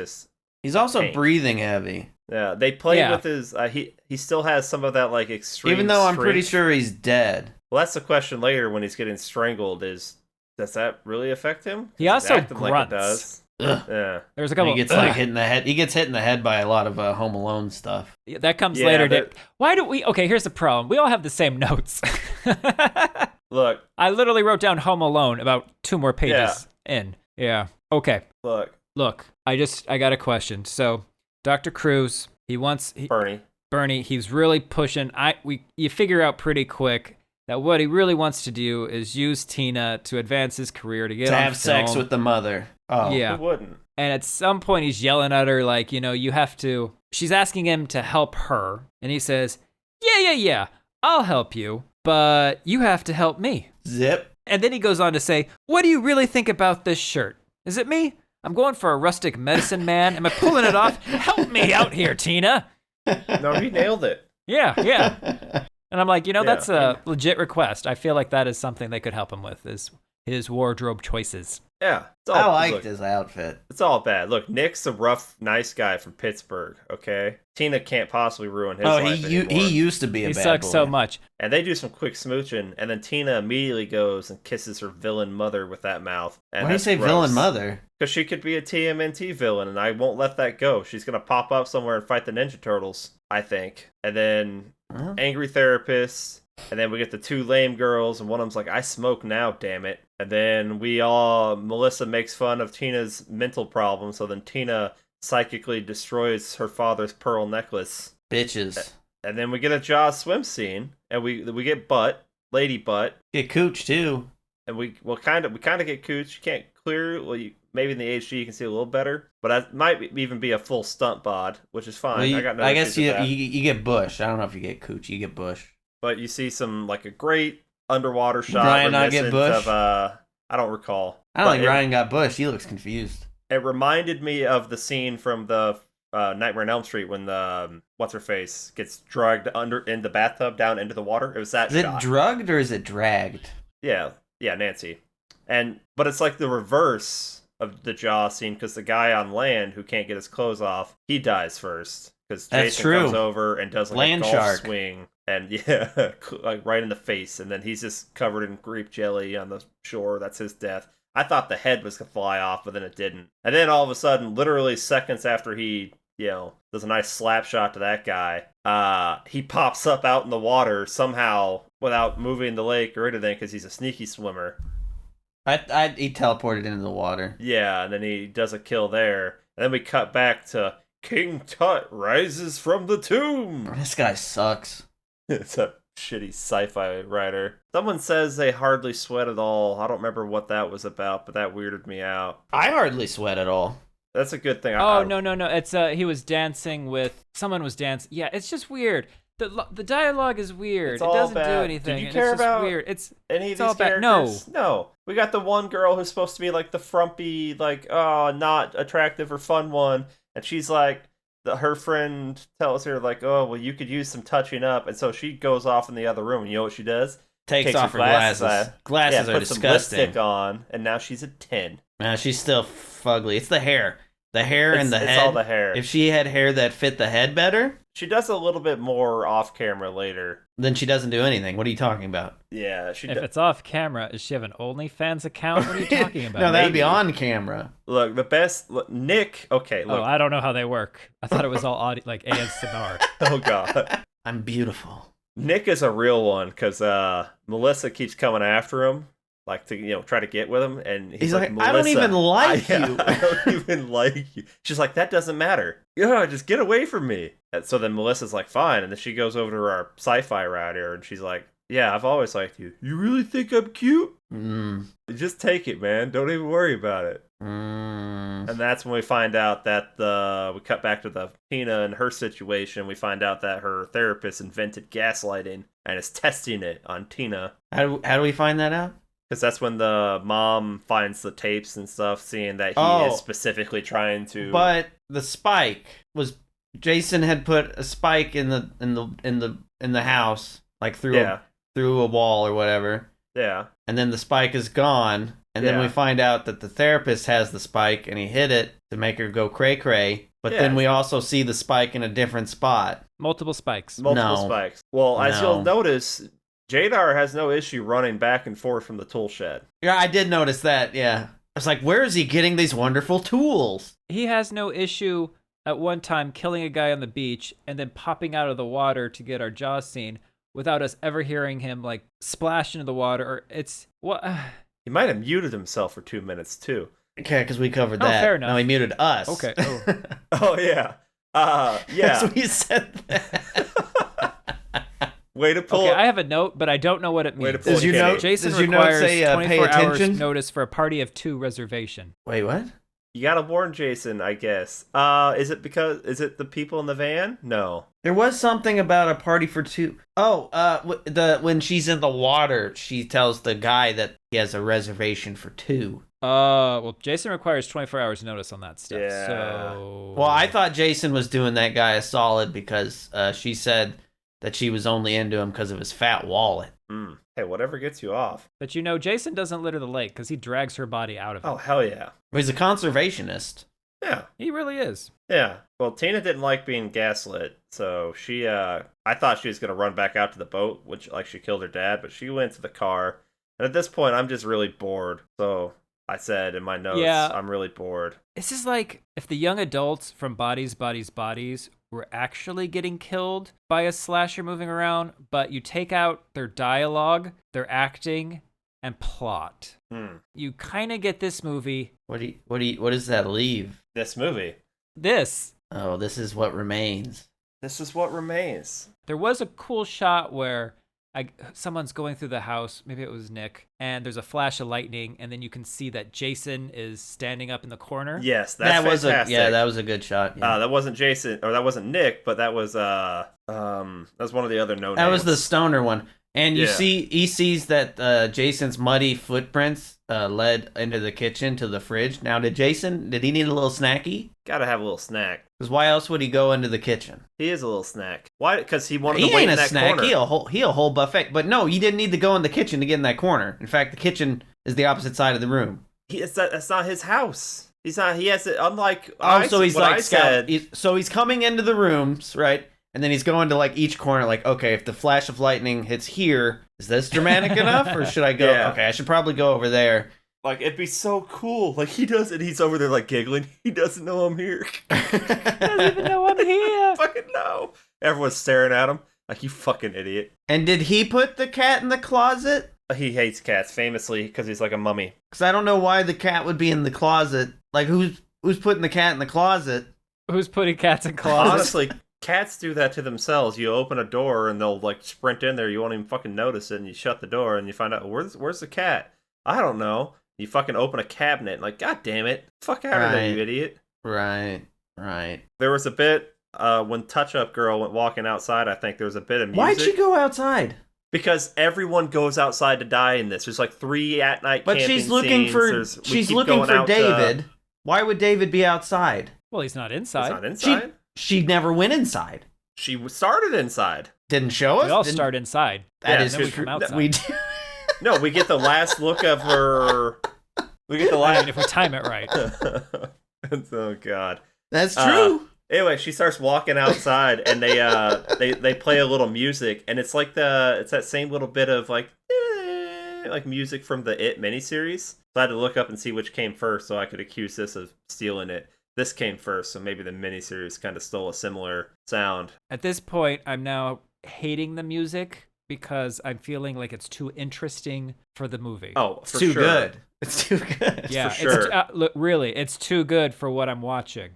Speaker 1: also
Speaker 3: Tank.
Speaker 1: breathing heavy.
Speaker 3: Yeah, they play with his... he still has some of that, like, extreme
Speaker 1: Even though I'm pretty
Speaker 3: strength.
Speaker 1: sure he's dead.
Speaker 3: Well, that's the question later when he's getting strangled is, does that really affect him?
Speaker 2: He also
Speaker 3: He's acting
Speaker 2: grunts.
Speaker 3: like it does.
Speaker 1: Ugh.
Speaker 3: Yeah.
Speaker 2: There's a couple.
Speaker 1: He gets hit in the head. He gets hit in the head by a lot of Home Alone stuff.
Speaker 2: That comes
Speaker 3: Yeah,
Speaker 2: later.
Speaker 3: that-
Speaker 2: Why do we? Okay, here's the problem. We all have the same notes.
Speaker 3: Look,
Speaker 2: I literally wrote down Home Alone about 2 more pages in. Yeah. Okay.
Speaker 3: look,
Speaker 2: I got a question. So, Dr. Cruz,
Speaker 3: Bernie.
Speaker 2: Bernie, he's really pushing. You figure out pretty quick that what he really wants to do is use Tina to advance his career, to get
Speaker 1: to
Speaker 2: on
Speaker 1: have sex
Speaker 2: film.
Speaker 1: with the mother. Oh,
Speaker 2: Yeah.
Speaker 3: Who wouldn't?
Speaker 2: And at some point, he's yelling at her, like, you have to. She's asking him to help her. And he says, yeah, I'll help you, but you have to help me.
Speaker 1: Zip.
Speaker 2: And then he goes on to say, what do you really think about this shirt? Is it me? I'm going for a rustic medicine man. Am I pulling it off? Help me out here, Tina.
Speaker 3: No, he nailed it.
Speaker 2: Yeah. And I'm like, that's a legit request. I feel like that is something they could help him with, is his wardrobe choices.
Speaker 3: Yeah.
Speaker 1: I liked his outfit.
Speaker 3: It's all bad. Look, Nick's a rough, nice guy from Pittsburgh, okay? Tina can't possibly ruin his life anymore.
Speaker 1: He used to be a
Speaker 2: He
Speaker 1: bad
Speaker 2: sucks
Speaker 1: boy.
Speaker 2: so much.
Speaker 3: And they do some quick smooching, and then Tina immediately goes and kisses her villain mother with that mouth. And
Speaker 1: Why do you say villain mother?
Speaker 3: Because she could be a TMNT villain, and I won't let that go. She's going to pop up somewhere and fight the Ninja Turtles, I think. And then angry therapist, and then we get the two lame girls, and one of them's like, I smoke now, damn it. And then Melissa makes fun of Tina's mental problem, so then Tina psychically destroys her father's pearl necklace.
Speaker 1: Bitches.
Speaker 3: And then we get a Jaws swim scene, and we get lady butt.
Speaker 1: Get cooch too.
Speaker 3: And we kind of get cooch. You can't clear. Maybe in the HD you can see a little better, but that might even be a full stunt bod, which is fine.
Speaker 1: Well, I guess you get bush. I don't know if you get cooch. You get bush.
Speaker 3: But you see some a great underwater shot.
Speaker 1: Ryan not get bush?
Speaker 3: Of, I don't recall.
Speaker 1: I don't think Ryan got bush. He looks confused.
Speaker 3: It reminded me of the scene from the Nightmare on Elm Street when the what's her face gets dragged in the bathtub down into the water. It was that shot.
Speaker 1: Is it drugged or is it dragged?
Speaker 3: Yeah, Nancy. But it's like the reverse of the Jaw scene, because the guy on land who can't get his clothes off, he dies first. Because Jason comes over and does
Speaker 1: land
Speaker 3: a golf
Speaker 1: shark
Speaker 3: swing, and right in the face, and then he's just covered in grape jelly on the shore. That's his death. I thought the head was gonna fly off, but then it didn't. And then all of a sudden, literally seconds after he, does a nice slap shot to that guy, he pops up out in the water somehow without moving the lake or anything, because he's a sneaky swimmer.
Speaker 1: He teleported into the water. Yeah,
Speaker 3: and then he does a kill there. And then we cut back to King Tut rises from the tomb.
Speaker 1: This guy sucks.
Speaker 3: It's a shitty sci-fi writer. Someone says they hardly sweat at all. I don't remember what that was about, but that weirded me out.
Speaker 1: I hardly sweat at all.
Speaker 3: That's a good thing.
Speaker 2: No. It's he was dancing with someone was dancing. Yeah, it's just weird. The dialogue is weird. It doesn't do anything.
Speaker 3: Did you care about
Speaker 2: weird.
Speaker 3: any of
Speaker 2: all
Speaker 3: these
Speaker 2: bad.
Speaker 3: characters? No. We got the one girl who's supposed to be like the frumpy, not attractive or fun one, and she's like, her friend tells her oh, well, you could use some touching up, and so she goes off in the other room. And you know what she does?
Speaker 1: Takes off her glasses. Glasses are disgusting.
Speaker 3: Puts some lipstick on, and now she's a 10.
Speaker 1: Nah, she's still fugly. It's the hair. The hair and the head.
Speaker 3: It's all the hair.
Speaker 1: If she had hair that fit the head better.
Speaker 3: She does a little bit more off camera later.
Speaker 1: Then she doesn't do anything. What are you talking about?
Speaker 3: Yeah,
Speaker 2: if it's off camera, does she have an OnlyFans account? What are you talking about?
Speaker 1: No, that'd be on camera.
Speaker 3: Look, Nick. Okay, look.
Speaker 2: Oh, I don't know how they work. I thought it was all audio, like ASMR.
Speaker 3: Oh God,
Speaker 1: I'm beautiful.
Speaker 3: Nick is a real one, because Melissa keeps coming after him, to try to get with him, and he's like,
Speaker 1: I don't even like you.
Speaker 3: I don't even like you. She's like, that doesn't matter. Yeah, just get away from me. And so then Melissa's like, fine, and then she goes over to our sci-fi route here, and she's like, yeah, I've always liked you. You really think I'm cute? Just take it, man. Don't even worry about it. And that's when we find out that we cut back to the Tina and her situation. We find out that her therapist invented gaslighting and is testing it on Tina.
Speaker 1: How do we find that out?
Speaker 3: Because that's when the mom finds the tapes and stuff, seeing that he is specifically trying to.
Speaker 1: But the spike was Jason had put a spike in the house, through a wall or whatever.
Speaker 3: Yeah.
Speaker 1: And then the spike is gone, and then we find out that the therapist has the spike, and he hid it to make her go cray cray. But then we also see the spike in a different spot.
Speaker 2: Multiple spikes.
Speaker 3: Spikes. Well, as you'll notice, Jadar has no issue running back and forth from the tool shed.
Speaker 1: Yeah, I did notice that, yeah. I was like, where is he getting these wonderful tools?
Speaker 2: He has no issue at one time killing a guy on the beach and then popping out of the water to get our Jaws scene without us ever hearing him splash into the water. Or it's what?
Speaker 3: He might have muted himself for 2 minutes too.
Speaker 1: Okay, because we covered that.
Speaker 2: Fair enough.
Speaker 1: No, he muted us.
Speaker 2: Okay.
Speaker 3: Oh yeah. Yeah.
Speaker 1: So we said that.
Speaker 3: Way to pull.
Speaker 2: Okay, I have a note, but I don't know what it means.
Speaker 3: Does your note
Speaker 2: Jason
Speaker 1: does your note
Speaker 2: requires
Speaker 1: say,
Speaker 2: 24
Speaker 1: pay
Speaker 2: hours
Speaker 1: attention?
Speaker 2: notice for a party of 2 reservation.
Speaker 1: Wait, what?
Speaker 3: You gotta warn Jason, I guess. Is it the people in the van? No.
Speaker 1: There was something about a party for 2. Oh, when she's in the water, she tells the guy that he has a reservation for 2.
Speaker 2: Well, Jason requires 24 hours notice on that stuff.
Speaker 3: Yeah.
Speaker 2: So.
Speaker 1: Well, I thought Jason was doing that guy a solid because she said that she was only into him because of his fat wallet.
Speaker 3: Hey, whatever gets you off.
Speaker 2: But Jason doesn't litter the lake because he drags her body out of it.
Speaker 3: Oh, hell yeah.
Speaker 1: He's a conservationist.
Speaker 3: Yeah.
Speaker 2: He really is.
Speaker 3: Yeah. Well, Tina didn't like being gaslit, so she, I thought she was going to run back out to the boat, which, like, she killed her dad, but she went to the car. And at this point, I'm just really bored. So I said in my notes, I'm really bored.
Speaker 2: This is like if the young adults from Bodies were actually getting killed by a slasher moving around, but you take out their dialogue, their acting, and plot. You kind of get this movie.
Speaker 1: What does that leave?
Speaker 3: This movie.
Speaker 2: This.
Speaker 1: Oh, this is what remains.
Speaker 3: This is what remains.
Speaker 2: There was a cool shot where someone's going through the house, maybe it was Nick, and there's a flash of lightning, and then you can see that Jason is standing up in the corner.
Speaker 3: Yes, that was fantastic.
Speaker 1: That was a good shot. Yeah.
Speaker 3: That wasn't Jason, or that wasn't Nick, but that was one of the other no-names.
Speaker 1: That was the stoner one. And he sees that Jason's muddy footprints led into the kitchen to the fridge. Now, did he need a little snacky?
Speaker 3: Gotta have a little snack.
Speaker 1: Because why else would he go into the kitchen?
Speaker 3: He is a little snack. Why? Because he wanted to wait in that corner.
Speaker 1: He a whole buffet. But no, he didn't need to go in the kitchen to get in that corner. In fact, the kitchen is the opposite side of the room.
Speaker 3: That's not his house. He's not. He has it. Unlike
Speaker 1: so he's coming into the rooms, right? And then he's going to like each corner, like, okay, if the flash of lightning hits here, is this dramatic enough, or should I go? Yeah. Okay, I should probably go over there.
Speaker 3: Like, it'd be so cool. Like, he does it. He's over there, like, giggling. He doesn't know I'm here.
Speaker 2: He doesn't even know I'm here.
Speaker 3: Fucking no. Everyone's staring at him. Like, you fucking idiot.
Speaker 1: And did he put the cat in the closet?
Speaker 3: He hates cats, famously, because he's like a mummy.
Speaker 1: Because I don't know why the cat would be in the closet. Like, who's putting the cat in the closet?
Speaker 2: Who's putting cats in closets?
Speaker 3: Honestly, cats do that to themselves. You open a door, and they'll, like, sprint in there. You won't even fucking notice it, and you shut the door, and you find out, where's the cat? I don't know. You fucking open a cabinet and like, God damn it. Fuck out of there, you idiot.
Speaker 1: Right.
Speaker 3: There was a bit when Touch Up Girl went walking outside, I think there was a bit of music.
Speaker 1: Why'd she go outside?
Speaker 3: Because everyone goes outside to die in this. There's like 3 at-night camping scenes.
Speaker 1: But she's looking for David. Why would David be outside?
Speaker 2: Well, he's not inside.
Speaker 3: He's not inside?
Speaker 1: She never went inside.
Speaker 3: She started inside.
Speaker 1: Didn't show us?
Speaker 2: We all start inside.
Speaker 1: That is
Speaker 2: true.
Speaker 1: We come outside.
Speaker 2: We do.
Speaker 3: No, we get the last look of her. We get the last.
Speaker 2: I mean, if we time it right.
Speaker 3: Oh God,
Speaker 1: that's true.
Speaker 3: Anyway, she starts walking outside, and they play a little music, and it's like it's that same little bit of like music from the It miniseries. So I had to look up and see which came first, so I could accuse this of stealing it. This came first, so maybe the miniseries kind of stole a similar sound.
Speaker 2: At this point, I'm now hating the music because I'm feeling like it's too interesting for the movie.
Speaker 3: Oh,
Speaker 1: it's too good. It's too good.
Speaker 2: Yeah,
Speaker 3: for sure.
Speaker 2: Look, really, it's too good for what I'm watching.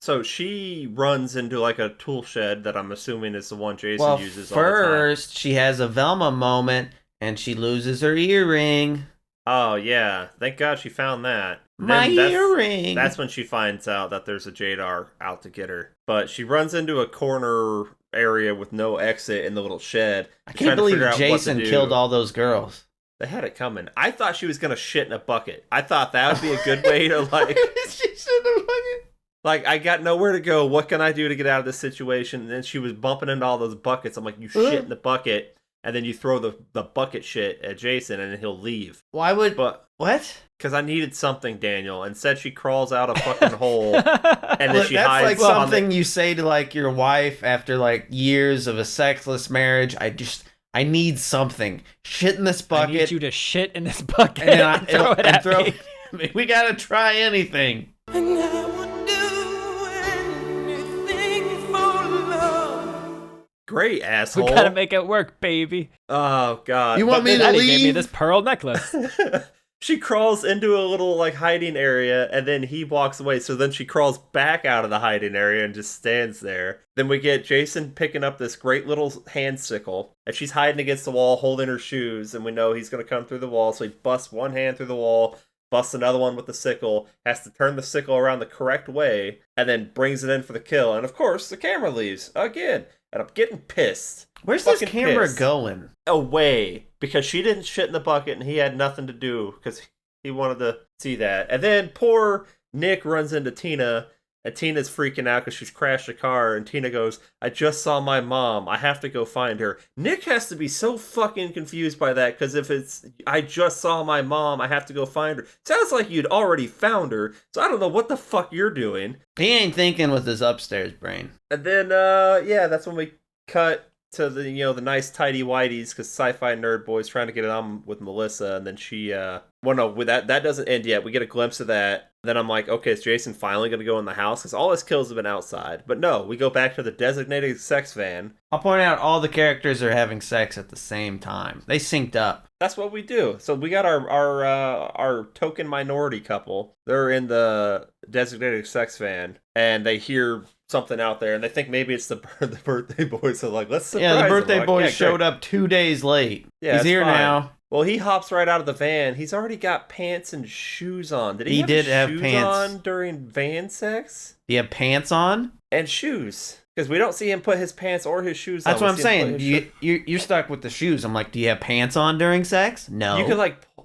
Speaker 3: So she runs into like a tool shed that I'm assuming is the one Jason uses all the time.
Speaker 1: First, she has a Velma moment and she loses her earring.
Speaker 3: Oh, yeah. Thank God she found that.
Speaker 1: My earring!
Speaker 3: That's when she finds out that there's a Jadar out to get her. But she runs into a corner area with no exit in the little shed.
Speaker 1: I can't believe Jason killed all those girls.
Speaker 3: They had it coming. I thought she was going to shit in a bucket. I thought that would be a good way to, like...
Speaker 1: She shit in a bucket?
Speaker 3: Like, I got nowhere to go. What can I do to get out of this situation? And then she was bumping into all those buckets. I'm like, you shit in the bucket, and then you throw the bucket shit at Jason, and then he'll leave.
Speaker 1: Why would... What?
Speaker 3: Because I needed something, Daniel. Instead, she crawls out a fucking hole, and then she hides.
Speaker 1: That's like something you say to, like, your wife after, like, years of a sexless marriage. I need something. Shit in this bucket.
Speaker 2: I need you to shit in this bucket and throw it at me.
Speaker 1: We gotta try anything.
Speaker 5: And I would do anything for love.
Speaker 3: Great, asshole.
Speaker 2: We gotta make it work, baby.
Speaker 3: Oh, God.
Speaker 1: You want me to leave?
Speaker 2: Gave me this pearl necklace.
Speaker 3: She crawls into a little like hiding area, and then he walks away. So then she crawls back out of the hiding area and just stands there. Then we get Jason picking up this great little hand sickle, and she's hiding against the wall, holding her shoes. And we know he's gonna come through the wall, so he busts one hand through the wall, busts another one with the sickle, has to turn the sickle around the correct way, and then brings it in for the kill. And of course, the camera leaves again, and I'm getting pissed.
Speaker 1: Where's this camera going?
Speaker 3: Away, because she didn't shit in the bucket and he had nothing to do because he wanted to see that. And then poor Nick runs into Tina, and Tina's freaking out because she's crashed a car, and Tina goes, I just saw my mom. I have to go find her. Nick has to be so fucking confused by that, because if it's, I just saw my mom, I have to go find her. Sounds like you'd already found her, so I don't know what the fuck you're doing.
Speaker 1: He ain't thinking with his upstairs brain.
Speaker 3: And then, that's when we cut to the the nice tidy whities, because sci-fi nerd boy's trying to get it on with Melissa, and then she that doesn't end yet. We get a glimpse of that. Then I'm like, okay, is Jason finally gonna go in the house? Because all his kills have been outside. But no, we go back to the designated sex van.
Speaker 1: I'll point out all the characters are having sex at the same time. They synced up.
Speaker 3: That's what we do. So we got our token minority couple. They're in the designated sex van, and they hear something out there, and they think maybe it's the birthday boy. So like, let's surprise
Speaker 1: the birthday
Speaker 3: him.
Speaker 1: boy showed up 2 days late.
Speaker 3: Yeah,
Speaker 1: he's here
Speaker 3: fine.
Speaker 1: now.
Speaker 3: Well, he hops right out of the van. He's already got pants and shoes on. Did he have shoes
Speaker 1: pants
Speaker 3: on during van sex?
Speaker 1: Do you have pants on?
Speaker 3: And shoes. Because we don't see him put his pants or his shoes on.
Speaker 1: That's what I'm saying. You're stuck with the shoes. I'm like, do you have pants on during sex? No.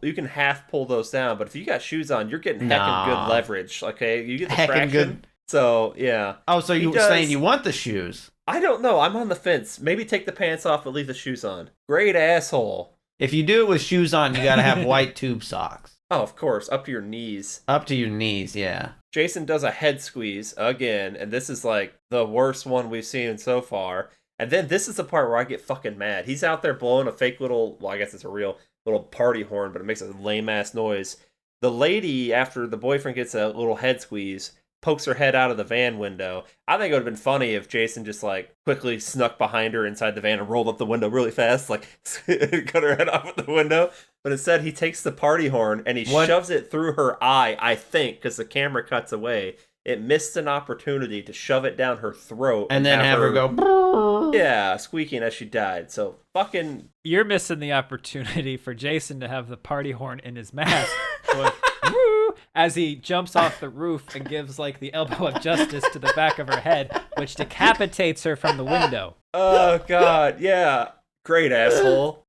Speaker 3: You can half pull those down, but if you got shoes on, you're getting heckin' good leverage. Okay, you get the traction. Good. So yeah.
Speaker 1: Oh, so you're saying you want the shoes?
Speaker 3: I don't know. I'm on the fence. Maybe take the pants off but leave the shoes on. Great asshole.
Speaker 1: If you do it with shoes on, you gotta have white tube socks.
Speaker 3: Oh, of course, up to your knees.
Speaker 1: Up to your knees, yeah.
Speaker 3: Jason does a head squeeze again, and this is like the worst one we've seen so far. And then this is the part where I get fucking mad. He's out there blowing a fake little, well, I guess it's a real little party horn, but it makes a lame ass noise. The lady, after the boyfriend gets a little head squeeze, pokes her head out of the van window. I think it would have been funny if Jason just like quickly snuck behind her inside the van and rolled up the window really fast, like cut her head off at the window. But instead, he takes the party horn and he shoves it through her eye, I think, because the camera cuts away. It missed an opportunity to shove it down her throat.
Speaker 1: And then have her go...
Speaker 3: Yeah, squeaking as she died. So fucking...
Speaker 2: You're missing the opportunity for Jason to have the party horn in his mask. Going, woo, as he jumps off the roof and gives like the elbow of justice to the back of her head, which decapitates her from the window.
Speaker 3: Oh, God. Yeah. Great asshole.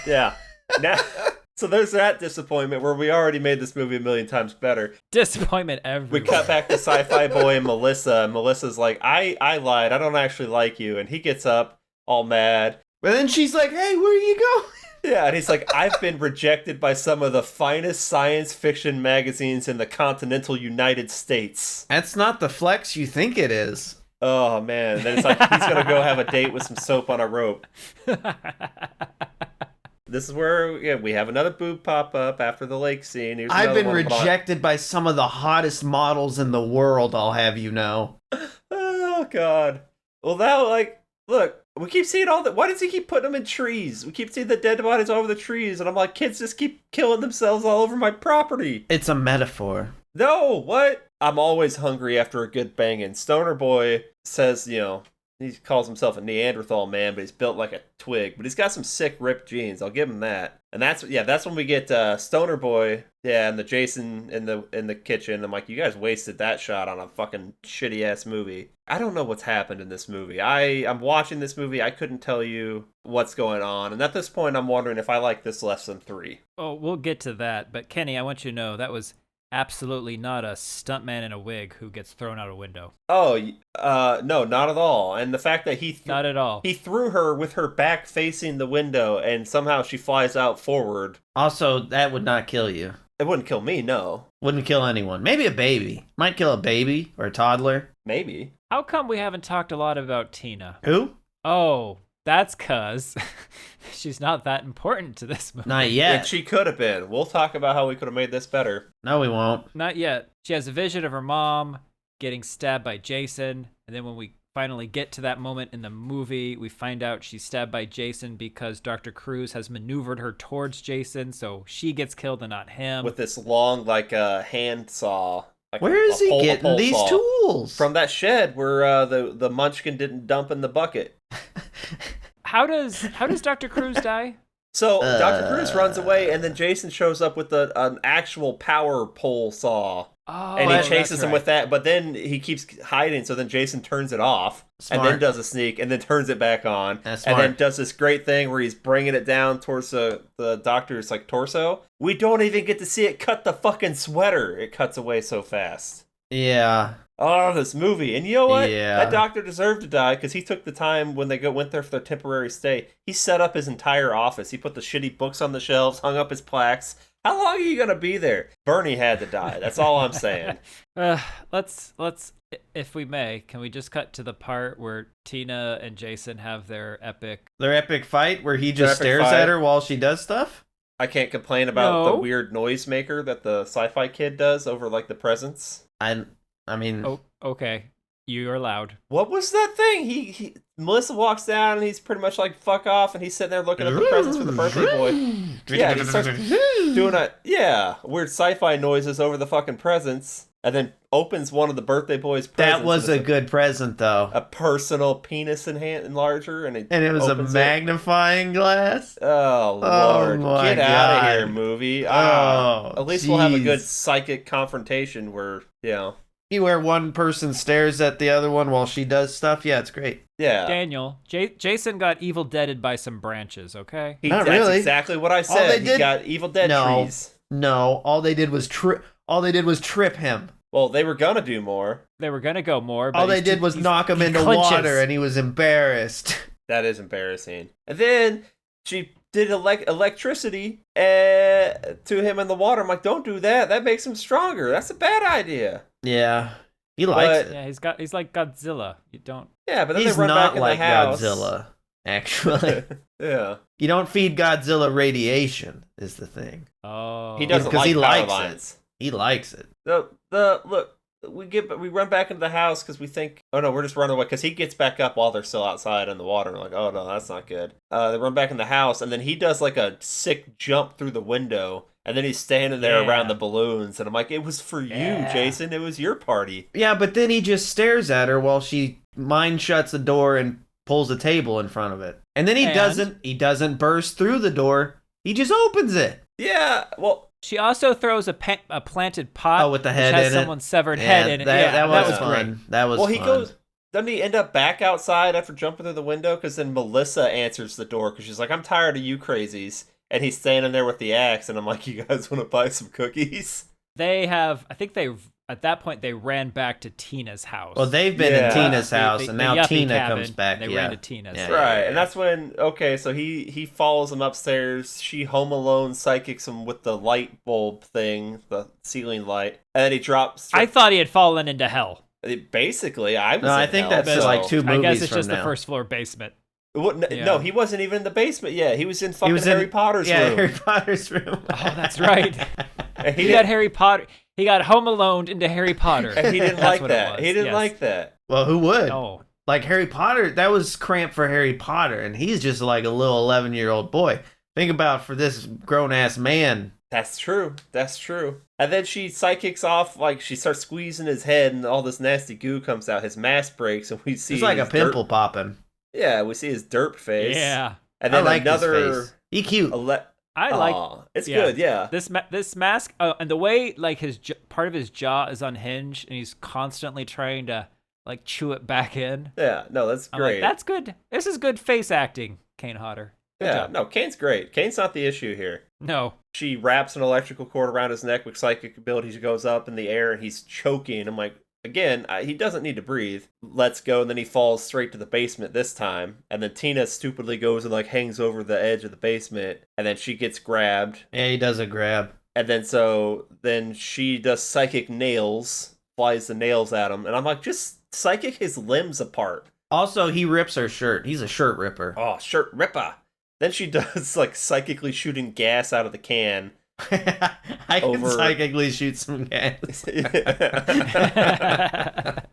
Speaker 3: Yeah. Now... So there's that disappointment where we already made this movie a million times better.
Speaker 2: Disappointment everywhere.
Speaker 3: We cut back to sci-fi boy and Melissa. And Melissa's like, I lied. I don't actually like you. And he gets up all mad.
Speaker 1: But then she's like, hey, where are you going?
Speaker 3: Yeah, and he's like, I've been rejected by some of the finest science fiction magazines in the continental United States.
Speaker 1: That's not the flex you think it is.
Speaker 3: Oh, man. And then it's like, he's going to go have a date with some soap on a rope. This is where we have another boob pop up after the lake scene.
Speaker 1: I've been rejected by some of the hottest models in the world, I'll have you know.
Speaker 3: Oh, God. Well, now, like, look, we keep seeing all that. Why does he keep putting them in trees? We keep seeing the dead bodies all over the trees. And I'm like, kids just keep killing themselves all over my property.
Speaker 1: It's a metaphor.
Speaker 3: No, what? I'm always hungry after a good banging. Stoner Boy says, he calls himself a Neanderthal man, but he's built like a twig. But he's got some sick ripped jeans. I'll give him that. And that's when we get Stoner Boy, and the Jason in the kitchen. I'm like, you guys wasted that shot on a fucking shitty ass movie. I don't know what's happened in this movie. I'm watching this movie. I couldn't tell you what's going on. And at this point, I'm wondering if I like this less than 3.
Speaker 2: Oh, we'll get to that. But Kenny, I want you to know that was absolutely not a stuntman in a wig who gets thrown out a window.
Speaker 3: Oh, no, not at all. And the fact that
Speaker 2: not at all.
Speaker 3: He threw her with her back facing the window, and somehow she flies out forward.
Speaker 1: Also, that would not kill you.
Speaker 3: It wouldn't kill me, no.
Speaker 1: Wouldn't kill anyone. Maybe a baby. Might kill a baby or a toddler.
Speaker 3: Maybe.
Speaker 2: How come we haven't talked a lot about Tina?
Speaker 1: Who?
Speaker 2: Oh, that's 'cause she's not that important to this movie.
Speaker 1: Not yet.
Speaker 3: And she could have been. We'll talk about how we could have made this better.
Speaker 1: No, we won't.
Speaker 2: Not yet. She has a vision of her mom getting stabbed by Jason, and then when we finally get to that moment in the movie. We find out she's stabbed by Jason because Dr. Cruz has maneuvered her towards Jason, so she gets killed and not him.
Speaker 3: With this long, like, hand saw. Like
Speaker 1: Where is he getting these tools?
Speaker 3: From that shed where the Munchkin didn't dump in the bucket.
Speaker 2: How does Dr. Cruz die?
Speaker 3: So Dr. Cruz runs away, and then Jason shows up with an actual power pole saw.
Speaker 2: Oh,
Speaker 3: and he chases him with that, but then he keeps hiding, so then Jason turns it off, and then does a sneak, and then turns it back on, and then does this great thing where he's bringing it down towards the doctor's, like, torso. We don't even get to see it cut the fucking sweater. It cuts away so fast.
Speaker 1: Yeah.
Speaker 3: Oh, this movie. And you know what?
Speaker 1: Yeah.
Speaker 3: That doctor deserved to die because he took the time when they went there for their temporary stay. He set up his entire office. He put the shitty books on the shelves, hung up his plaques. How long are you going to be there? Bernie had to die. That's all I'm saying.
Speaker 2: Let's, if we may, can we just cut to the part where Tina and Jason have their epic
Speaker 1: fight where he just stares at her while she does stuff?
Speaker 3: I can't complain about the weird noisemaker that the sci-fi kid does over, like, the presents.
Speaker 1: I mean...
Speaker 2: Oh, okay. You are loud.
Speaker 3: What was that thing? Melissa walks down and he's pretty much like, fuck off, and he's sitting there looking at the presents for the birthday boy. Yeah, and he starts doing weird sci-fi noises over the fucking presents, and then opens one of the birthday boy's presents.
Speaker 1: That was a good present, though.
Speaker 3: A personal penis enlarger, and it
Speaker 1: was a magnifying glass?
Speaker 3: Oh, Lord.
Speaker 1: My
Speaker 3: Get out of here, movie. At least we'll have a good
Speaker 1: jeez.
Speaker 3: psychic confrontation where,
Speaker 1: Where one person stares at the other one while she does stuff. Yeah, it's great.
Speaker 3: Yeah.
Speaker 2: Daniel, Jason got Evil Deaded by some branches, okay?
Speaker 1: Not
Speaker 3: that's
Speaker 1: really.
Speaker 3: exactly what I said. He got Evil Dead trees.
Speaker 1: No, all they did was trip him.
Speaker 3: Well, they were gonna do more.
Speaker 2: They were gonna go more, but
Speaker 1: all they did was knock him into water, and he was embarrassed.
Speaker 3: That is embarrassing. And then she did electricity to him in the water. I'm like, don't do that. That makes him stronger. That's a bad idea.
Speaker 1: Yeah, he likes it.
Speaker 2: Yeah, he's like Godzilla. You don't.
Speaker 3: Yeah, but then
Speaker 1: he's
Speaker 3: they run
Speaker 1: not
Speaker 3: back in
Speaker 1: like
Speaker 3: the house.
Speaker 1: Godzilla. Actually,
Speaker 3: yeah.
Speaker 1: You don't feed Godzilla radiation. Is the thing.
Speaker 2: Oh,
Speaker 3: he doesn't
Speaker 1: because
Speaker 3: like
Speaker 1: he likes
Speaker 3: power lines.
Speaker 1: it. He likes it.
Speaker 3: Look. We run back into the house because we think, oh no, we're just running away because he gets back up while they're still outside in the water. We're like, oh no, that's not good. They run back in the house, and then he does like a sick jump through the window, and then he's standing there around the balloons, and I'm like, it was for you, Jason. It was your party.
Speaker 1: Yeah, but then he just stares at her while she mind shuts the door and pulls a table in front of it, and then he doesn't burst through the door. He just opens it.
Speaker 3: Yeah, well.
Speaker 2: She also throws a planted pot
Speaker 1: with the head
Speaker 2: which has
Speaker 1: in
Speaker 2: someone's severed head in it.
Speaker 1: That was
Speaker 2: great.
Speaker 1: fun. That was
Speaker 3: well,
Speaker 1: fun.
Speaker 3: Doesn't he end up back outside after jumping through the window? Because then Melissa answers the door because she's like, I'm tired of you crazies. And he's standing there with the axe, and I'm like, you guys want to buy some cookies?
Speaker 2: At that point, they ran back to Tina's house.
Speaker 1: Well, they've been in Tina's house, and now Tina comes back.
Speaker 2: They ran to Tina's.
Speaker 3: Yeah, right, and that's when, so he follows him upstairs. She Home Alone psychics him with the light bulb thing, the ceiling light, and then he drops.
Speaker 2: I thought he had fallen into hell.
Speaker 3: Basically, I think
Speaker 1: that's like 2 movies.
Speaker 2: I guess it's
Speaker 1: from
Speaker 2: just
Speaker 1: now.
Speaker 2: The first floor basement.
Speaker 3: No, he wasn't even in the basement yet. He was in Harry Potter's room.
Speaker 1: Yeah, Harry Potter's room.
Speaker 2: Oh, that's right. he got Harry Potter. He got Home Alone into Harry Potter.
Speaker 3: And he didn't like that. He didn't like that.
Speaker 1: Well, who would?
Speaker 2: Oh.
Speaker 1: Like Harry Potter, that was cramped for Harry Potter, and he's just like a little 11-year-old boy. Think about for this grown-ass man.
Speaker 3: That's true. And then she psychics off, like she starts squeezing his head, and all this nasty goo comes out. His mask breaks, and we see
Speaker 1: it's like a pimple popping.
Speaker 3: Yeah, we see his derp face.
Speaker 2: Yeah.
Speaker 3: And then
Speaker 1: I like
Speaker 3: another.
Speaker 1: His face. He cute.
Speaker 3: It's good. Yeah.
Speaker 2: This mask, and the way like his part of his jaw is unhinged, and he's constantly trying to like chew it back in.
Speaker 3: Yeah. No, that's great.
Speaker 2: That's good. This is good face acting, Kane Hodder. Good job.
Speaker 3: No, Kane's great. Kane's not the issue here.
Speaker 2: No.
Speaker 3: She wraps an electrical cord around his neck with psychic abilities. He goes up in the air, and he's choking. I'm like, again, he doesn't need to breathe. Let's go, and then he falls straight to the basement this time. And then Tina stupidly goes and like hangs over the edge of the basement, and then she gets grabbed.
Speaker 1: Yeah, he does a grab.
Speaker 3: And then she does psychic nails, flies the nails at him, and I'm like, just psychic his limbs apart.
Speaker 1: Also, he rips her shirt. He's a shirt ripper.
Speaker 3: Oh, shirt ripper. Then she does like psychically shooting gas out of the can.
Speaker 1: I can psychically shoot some gas.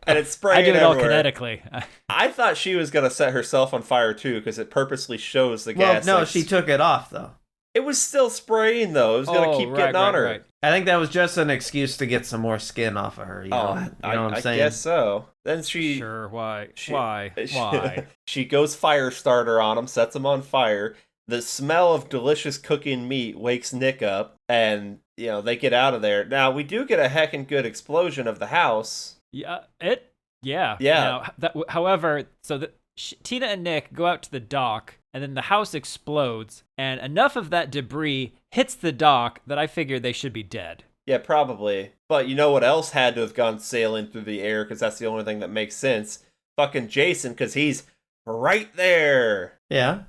Speaker 3: And it's spraying
Speaker 2: I do it all
Speaker 3: everywhere.
Speaker 2: kinetically.
Speaker 3: I thought she was going to set herself on fire, too, because it purposely shows the
Speaker 1: Well,
Speaker 3: gas.
Speaker 1: no, she took it off, though.
Speaker 3: It was still spraying, though. It was going to keep getting on her.
Speaker 2: Right.
Speaker 1: I think that was just an excuse to get some more skin off of her. You know what I'm saying?
Speaker 3: I guess so. Then she...
Speaker 2: Sure, why? Why?
Speaker 3: She goes fire starter on him, sets him on fire. The smell of delicious cooking meat wakes Nick up, and, they get out of there. Now, we do get a heckin' good explosion of the house.
Speaker 2: Yeah. However, Tina and Nick go out to the dock, and then the house explodes, and enough of that debris hits the dock that I figure they should be dead.
Speaker 3: Yeah, probably. But you know what else had to have gone sailing through the air, because that's the only thing that makes sense? Fucking Jason, because he's right there.
Speaker 1: Yeah.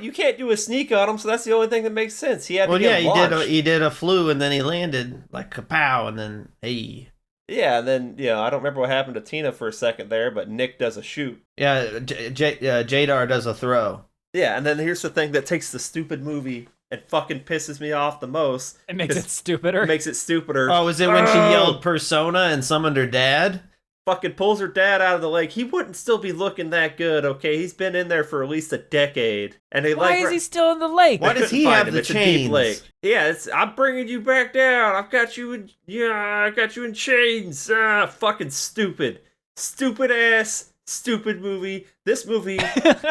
Speaker 3: You can't do a sneak on him, so that's the only thing that makes sense. He had to get launched.
Speaker 1: He did a flu, and then he landed like kapow, and then hey.
Speaker 3: Yeah, and then I don't remember what happened to Tina for a second there, but Nick does a shoot.
Speaker 1: Yeah, Jadar does a throw.
Speaker 3: Yeah, and then here's the thing that takes the stupid movie and fucking pisses me off the most.
Speaker 2: It makes it stupider.
Speaker 3: It makes it stupider.
Speaker 1: Oh, is it when she yelled persona and summoned her dad?
Speaker 3: Fucking pulls her dad out of the lake. He wouldn't still be looking that good, okay? He's been in there for at least a decade. And
Speaker 2: Why is he still in the lake?
Speaker 1: Why does he have the chains?
Speaker 3: A deep lake. Yeah, I'm bringing you back down. I got you in chains. Fucking stupid. Stupid ass, stupid movie. This movie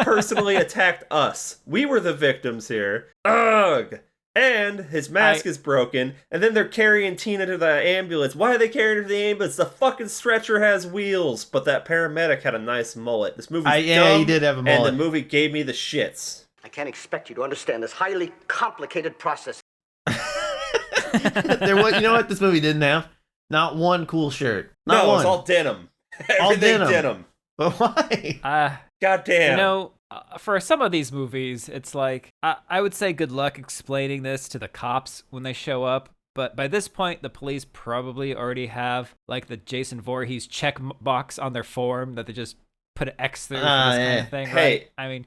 Speaker 3: personally attacked us. We were the victims here. Ugh. And his mask is broken, and then they're carrying Tina to the ambulance. Why are they carrying her to the ambulance? The fucking stretcher has wheels, but that paramedic had a nice mullet. This movie's dumb,
Speaker 1: he did have a mullet.
Speaker 3: And the movie gave me the shits.
Speaker 4: I can't expect you to understand this highly complicated process.
Speaker 1: You know what this movie didn't have? Not one cool shirt. Not one.
Speaker 3: It's all denim.
Speaker 1: All
Speaker 3: Everything
Speaker 1: denim. But why?
Speaker 3: Goddamn.
Speaker 2: For some of these movies, it's like, I would say good luck explaining this to the cops when they show up. But by this point, the police probably already have like the Jason Voorhees check box on their form that they just put an X through for this kind of thing, right?
Speaker 3: Hey.
Speaker 2: I mean,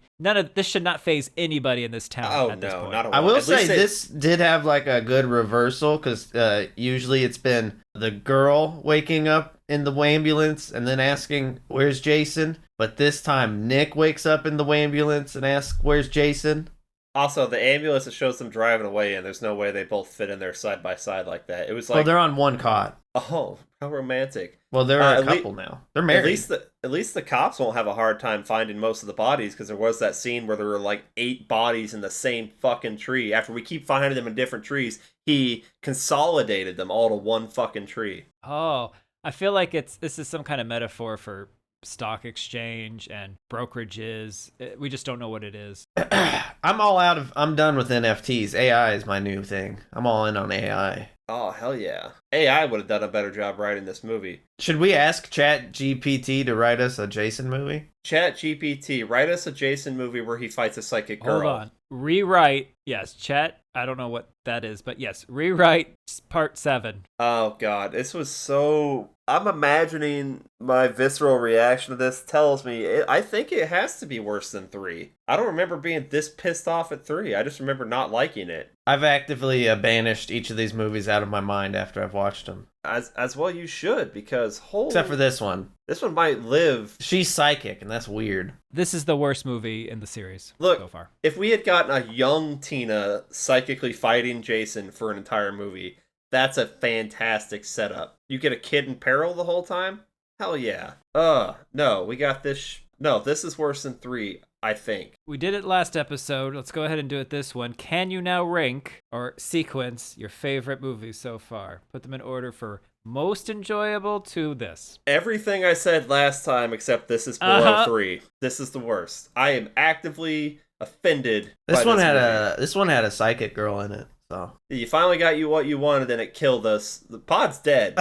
Speaker 2: this should not faze anybody in this town at this point.
Speaker 3: Not at all.
Speaker 1: I will say this did have like a good reversal, because usually it's been the girl waking up in the ambulance and then asking, where's Jason? But this time, Nick wakes up in the ambulance and asks, where's Jason?
Speaker 3: Also, the ambulance that shows them driving away, and there's no way they both fit in there side by side like that. It was like...
Speaker 1: Well, they're on one cot.
Speaker 3: Oh, how romantic.
Speaker 1: Well, they're a couple now. They're married.
Speaker 3: At least the cops won't have a hard time finding most of the bodies, because there was that scene where there were like 8 bodies in the same fucking tree. After we keep finding them in different trees, he consolidated them all to one fucking tree.
Speaker 2: Oh, I feel like this is some kind of metaphor for stock exchange and brokerages. We just don't know what it is.
Speaker 1: I'm done with NFTs. AI is my new thing. I'm all in on AI.
Speaker 3: Oh, hell yeah. AI would have done a better job writing this movie.
Speaker 1: Should we ask ChatGPT to write us a Jason movie?
Speaker 3: ChatGPT, write us a Jason movie where he fights a psychic girl.
Speaker 2: Hold on. Rewrite. Yes, chat. I don't know what that is, but yes, rewrite part 7.
Speaker 3: Oh, God. This was so... I'm imagining my visceral reaction to this tells me I think it has to be worse than 3. I don't remember being this pissed off at 3. I just remember not liking it.
Speaker 1: I've actively banished each of these movies out of my mind after I've watched them.
Speaker 3: As well you should, because
Speaker 1: except for this one.
Speaker 3: This one might live.
Speaker 1: She's psychic, and that's weird.
Speaker 2: This is the worst movie in the series
Speaker 3: so
Speaker 2: far.
Speaker 3: If we had gotten a young Tina psychically fighting Jason for an entire movie, that's a fantastic setup. You get a kid in peril the whole time? Hell yeah. No, we got this. No, this is worse than 3, I think.
Speaker 2: We did it last episode. Let's go ahead and do it this one. Can you now rank or sequence your favorite movies so far? Put them in order for most enjoyable to this.
Speaker 3: Everything I said last time except this is below 3. This is the worst. I am actively offended.
Speaker 1: This one had a psychic girl in it. So
Speaker 3: you finally got what you wanted, and it killed us. The pod's dead.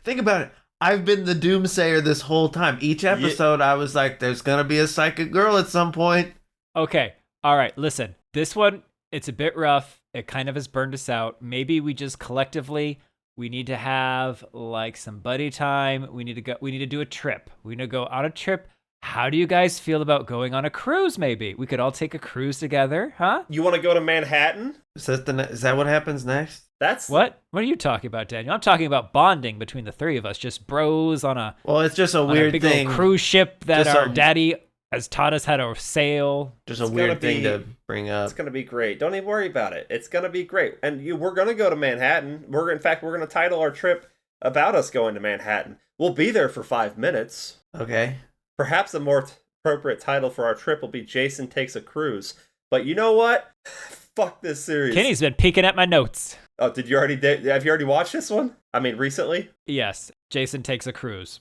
Speaker 1: Think about it. I've been the doomsayer this whole time. Each episode, I was like, there's going to be a psychic girl at some point.
Speaker 2: Okay. All right. Listen, this one, it's a bit rough. It kind of has burned us out. Maybe we just collectively, we need to have like some buddy time. We need to do a trip. We need to go on a trip How do you guys feel about going on a cruise, maybe? We could all take a cruise together, huh?
Speaker 3: You want to go to Manhattan?
Speaker 1: Is that what happens next?
Speaker 3: That's
Speaker 2: What? What are you talking about, Daniel? I'm talking about bonding between the three of us, just bros on a
Speaker 1: Well, it's just a
Speaker 2: on
Speaker 1: weird
Speaker 2: a big
Speaker 1: thing.
Speaker 2: old cruise ship that
Speaker 1: Just
Speaker 2: our
Speaker 1: a-
Speaker 2: daddy has taught us how to sail.
Speaker 1: Just
Speaker 3: It's
Speaker 1: a weird
Speaker 3: gonna
Speaker 1: thing
Speaker 3: be-
Speaker 1: to bring up.
Speaker 3: It's gonna be great. Don't even worry about it. It's gonna be great. And we're gonna go to Manhattan. In fact, we're gonna title our trip about us going to Manhattan. We'll be there for 5 minutes.
Speaker 1: Okay.
Speaker 3: Perhaps a more appropriate title for our trip will be Jason Takes a Cruise. But you know what? Fuck this series.
Speaker 2: Kenny's been peeking at my notes.
Speaker 3: Oh, have you already watched this one? I mean, recently?
Speaker 2: Yes, Jason Takes a Cruise.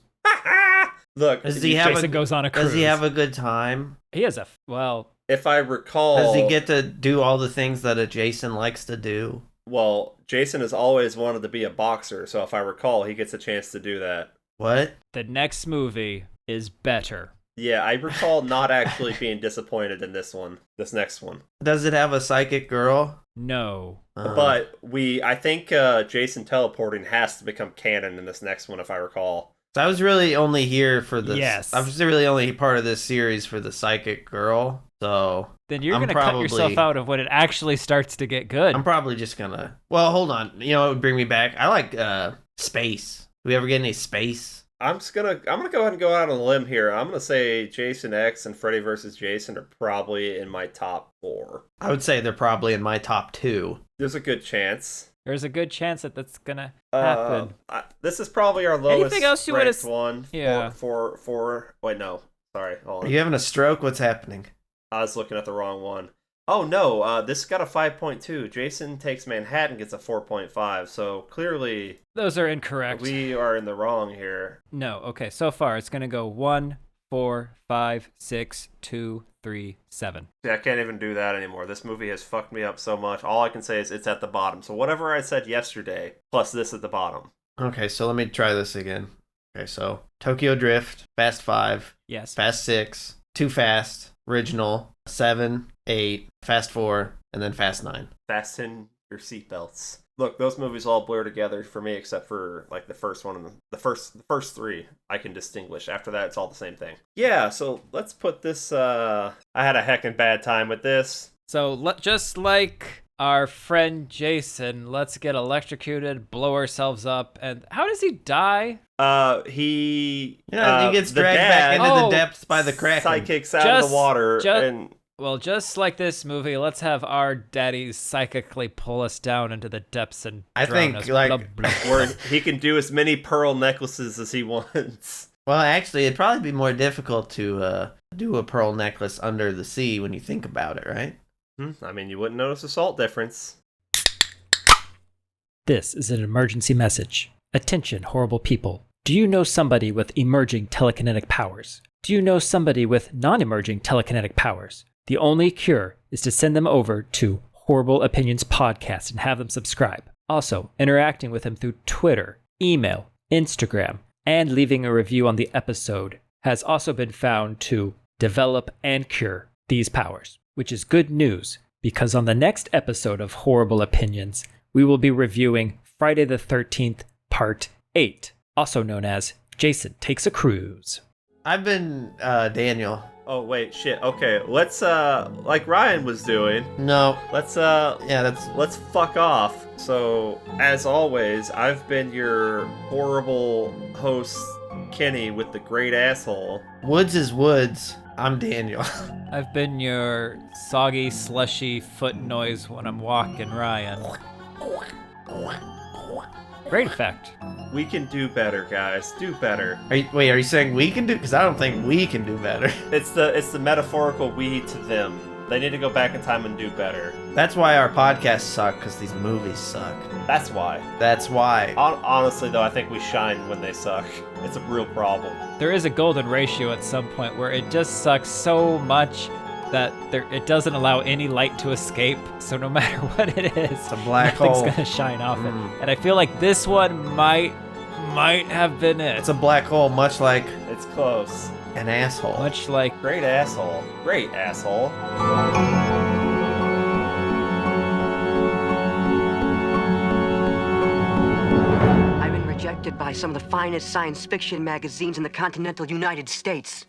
Speaker 3: Look,
Speaker 2: Jason goes on a cruise.
Speaker 1: Does he have a good time?
Speaker 2: He has well,
Speaker 3: if I recall...
Speaker 1: Does he get to do all the things that a Jason likes to do?
Speaker 3: Well, Jason has always wanted to be a boxer, so if I recall, he gets a chance to do that.
Speaker 1: What?
Speaker 2: the next movie is better.
Speaker 3: Yeah, I recall not actually being disappointed in this next one.
Speaker 1: Does it have a psychic girl?
Speaker 2: No.
Speaker 3: But I think Jason teleporting has to become canon in this next one, if I recall.
Speaker 1: So I was really only here for this.
Speaker 2: Yes.
Speaker 1: I was really only part of this series for the psychic girl. So
Speaker 2: Then you're
Speaker 1: I'm
Speaker 2: going to cut yourself out of when it actually starts to get good.
Speaker 1: I'm probably just gonna. Well, hold on. You know what would bring me back? I like space. Do we ever get any space?
Speaker 3: I'm gonna go ahead and go out on a limb here. I'm gonna say Jason X and Freddy vs. Jason are probably in my top 4.
Speaker 1: I would say they're probably in my top 2.
Speaker 3: There's a good chance.
Speaker 2: There's a good chance that that's going to happen.
Speaker 3: This is probably our lowest
Speaker 2: Anything else you
Speaker 3: ranked
Speaker 2: wanna
Speaker 3: one.
Speaker 2: Yeah.
Speaker 3: For wait, no. Sorry, hold
Speaker 1: Are
Speaker 3: on.
Speaker 1: you having a stroke? What's happening?
Speaker 3: I was looking at the wrong one. Oh no, this got a 5.2. Jason Takes Manhattan gets a 4.5. So clearly,
Speaker 2: Those are incorrect.
Speaker 3: we are in the wrong here.
Speaker 2: No, okay. So far, it's going to go 1, 4, 5, 6, 2, 3, 7.
Speaker 3: See, I can't even do that anymore. This movie has fucked me up so much. All I can say is it's at the bottom. So whatever I said yesterday, plus this at the bottom.
Speaker 1: Okay, so let me try this again. Okay, so Tokyo Drift, Fast 5,
Speaker 2: Yes.
Speaker 1: Fast 6, Too Fast, Original, 7, 8, Fast 4, and then Fast 9.
Speaker 3: Fasten your seatbelts. Look, those movies all blur together for me, except for like the first one and the first 3 I can distinguish. After that, it's all the same thing. Yeah, so let's put this. I had a heckin' bad time with this.
Speaker 2: So just like our friend Jason, let's get electrocuted, blow ourselves up, and how does he die?
Speaker 3: He
Speaker 1: He gets
Speaker 3: the
Speaker 1: dragged back
Speaker 3: dad
Speaker 1: into the depths by the Kraken.
Speaker 3: psychics out of the water, and
Speaker 2: Well, just like this movie, let's have our daddies psychically pull us down into the depths and
Speaker 1: I
Speaker 2: drown
Speaker 1: think,
Speaker 2: us.
Speaker 1: like-
Speaker 2: Blah, blah.
Speaker 3: where he can do as many pearl necklaces as he wants.
Speaker 1: Well, actually, it'd probably be more difficult to do a pearl necklace under the sea when you think about it, right?
Speaker 3: I mean, you wouldn't notice a salt difference.
Speaker 2: This is an emergency message. Attention, horrible people. Do you know somebody with emerging telekinetic powers? Do you know somebody with non-emerging telekinetic powers? The only cure is to send them over to Horrorble Opinions Podcast and have them subscribe. Also, interacting with them through Twitter, email, Instagram, and leaving a review on the episode has also been found to develop and cure these powers, which is good news because on the next episode of Horrorble Opinions, we will be reviewing Friday the 13th, Part 8, also known as Jason Takes a Cruise.
Speaker 1: I've been Daniel.
Speaker 3: Oh wait, shit. Okay, let's like Ryan was doing.
Speaker 1: No.
Speaker 3: Let's
Speaker 1: Yeah,
Speaker 3: let's fuck off. So as always, I've been your horrible host, Kenny, with the great asshole.
Speaker 1: Woods is woods. I'm Daniel.
Speaker 2: I've been your soggy, slushy foot noise when I'm walking, Ryan. Great effect.
Speaker 3: We can do better, guys. Do better.
Speaker 1: Are you saying we can do? Because I don't think we can do better.
Speaker 3: It's the metaphorical we to them. They need to go back in time and do better.
Speaker 1: That's why our podcasts suck, because these movies suck.
Speaker 3: That's why.
Speaker 1: That's why.
Speaker 3: Honestly, though, I think we shine when they suck. It's a real problem.
Speaker 2: There is a golden ratio at some point where it just sucks so much that it doesn't allow any light to escape. So no matter what it is,
Speaker 1: It's a black
Speaker 2: nothing's
Speaker 1: hole.
Speaker 2: gonna shine off it. And I feel like this one might have been it.
Speaker 1: It's a black hole, much like
Speaker 3: It's close.
Speaker 1: an asshole.
Speaker 2: Much like
Speaker 3: Great asshole. Great asshole.
Speaker 4: I've been rejected by some of the finest science fiction magazines in the continental United States.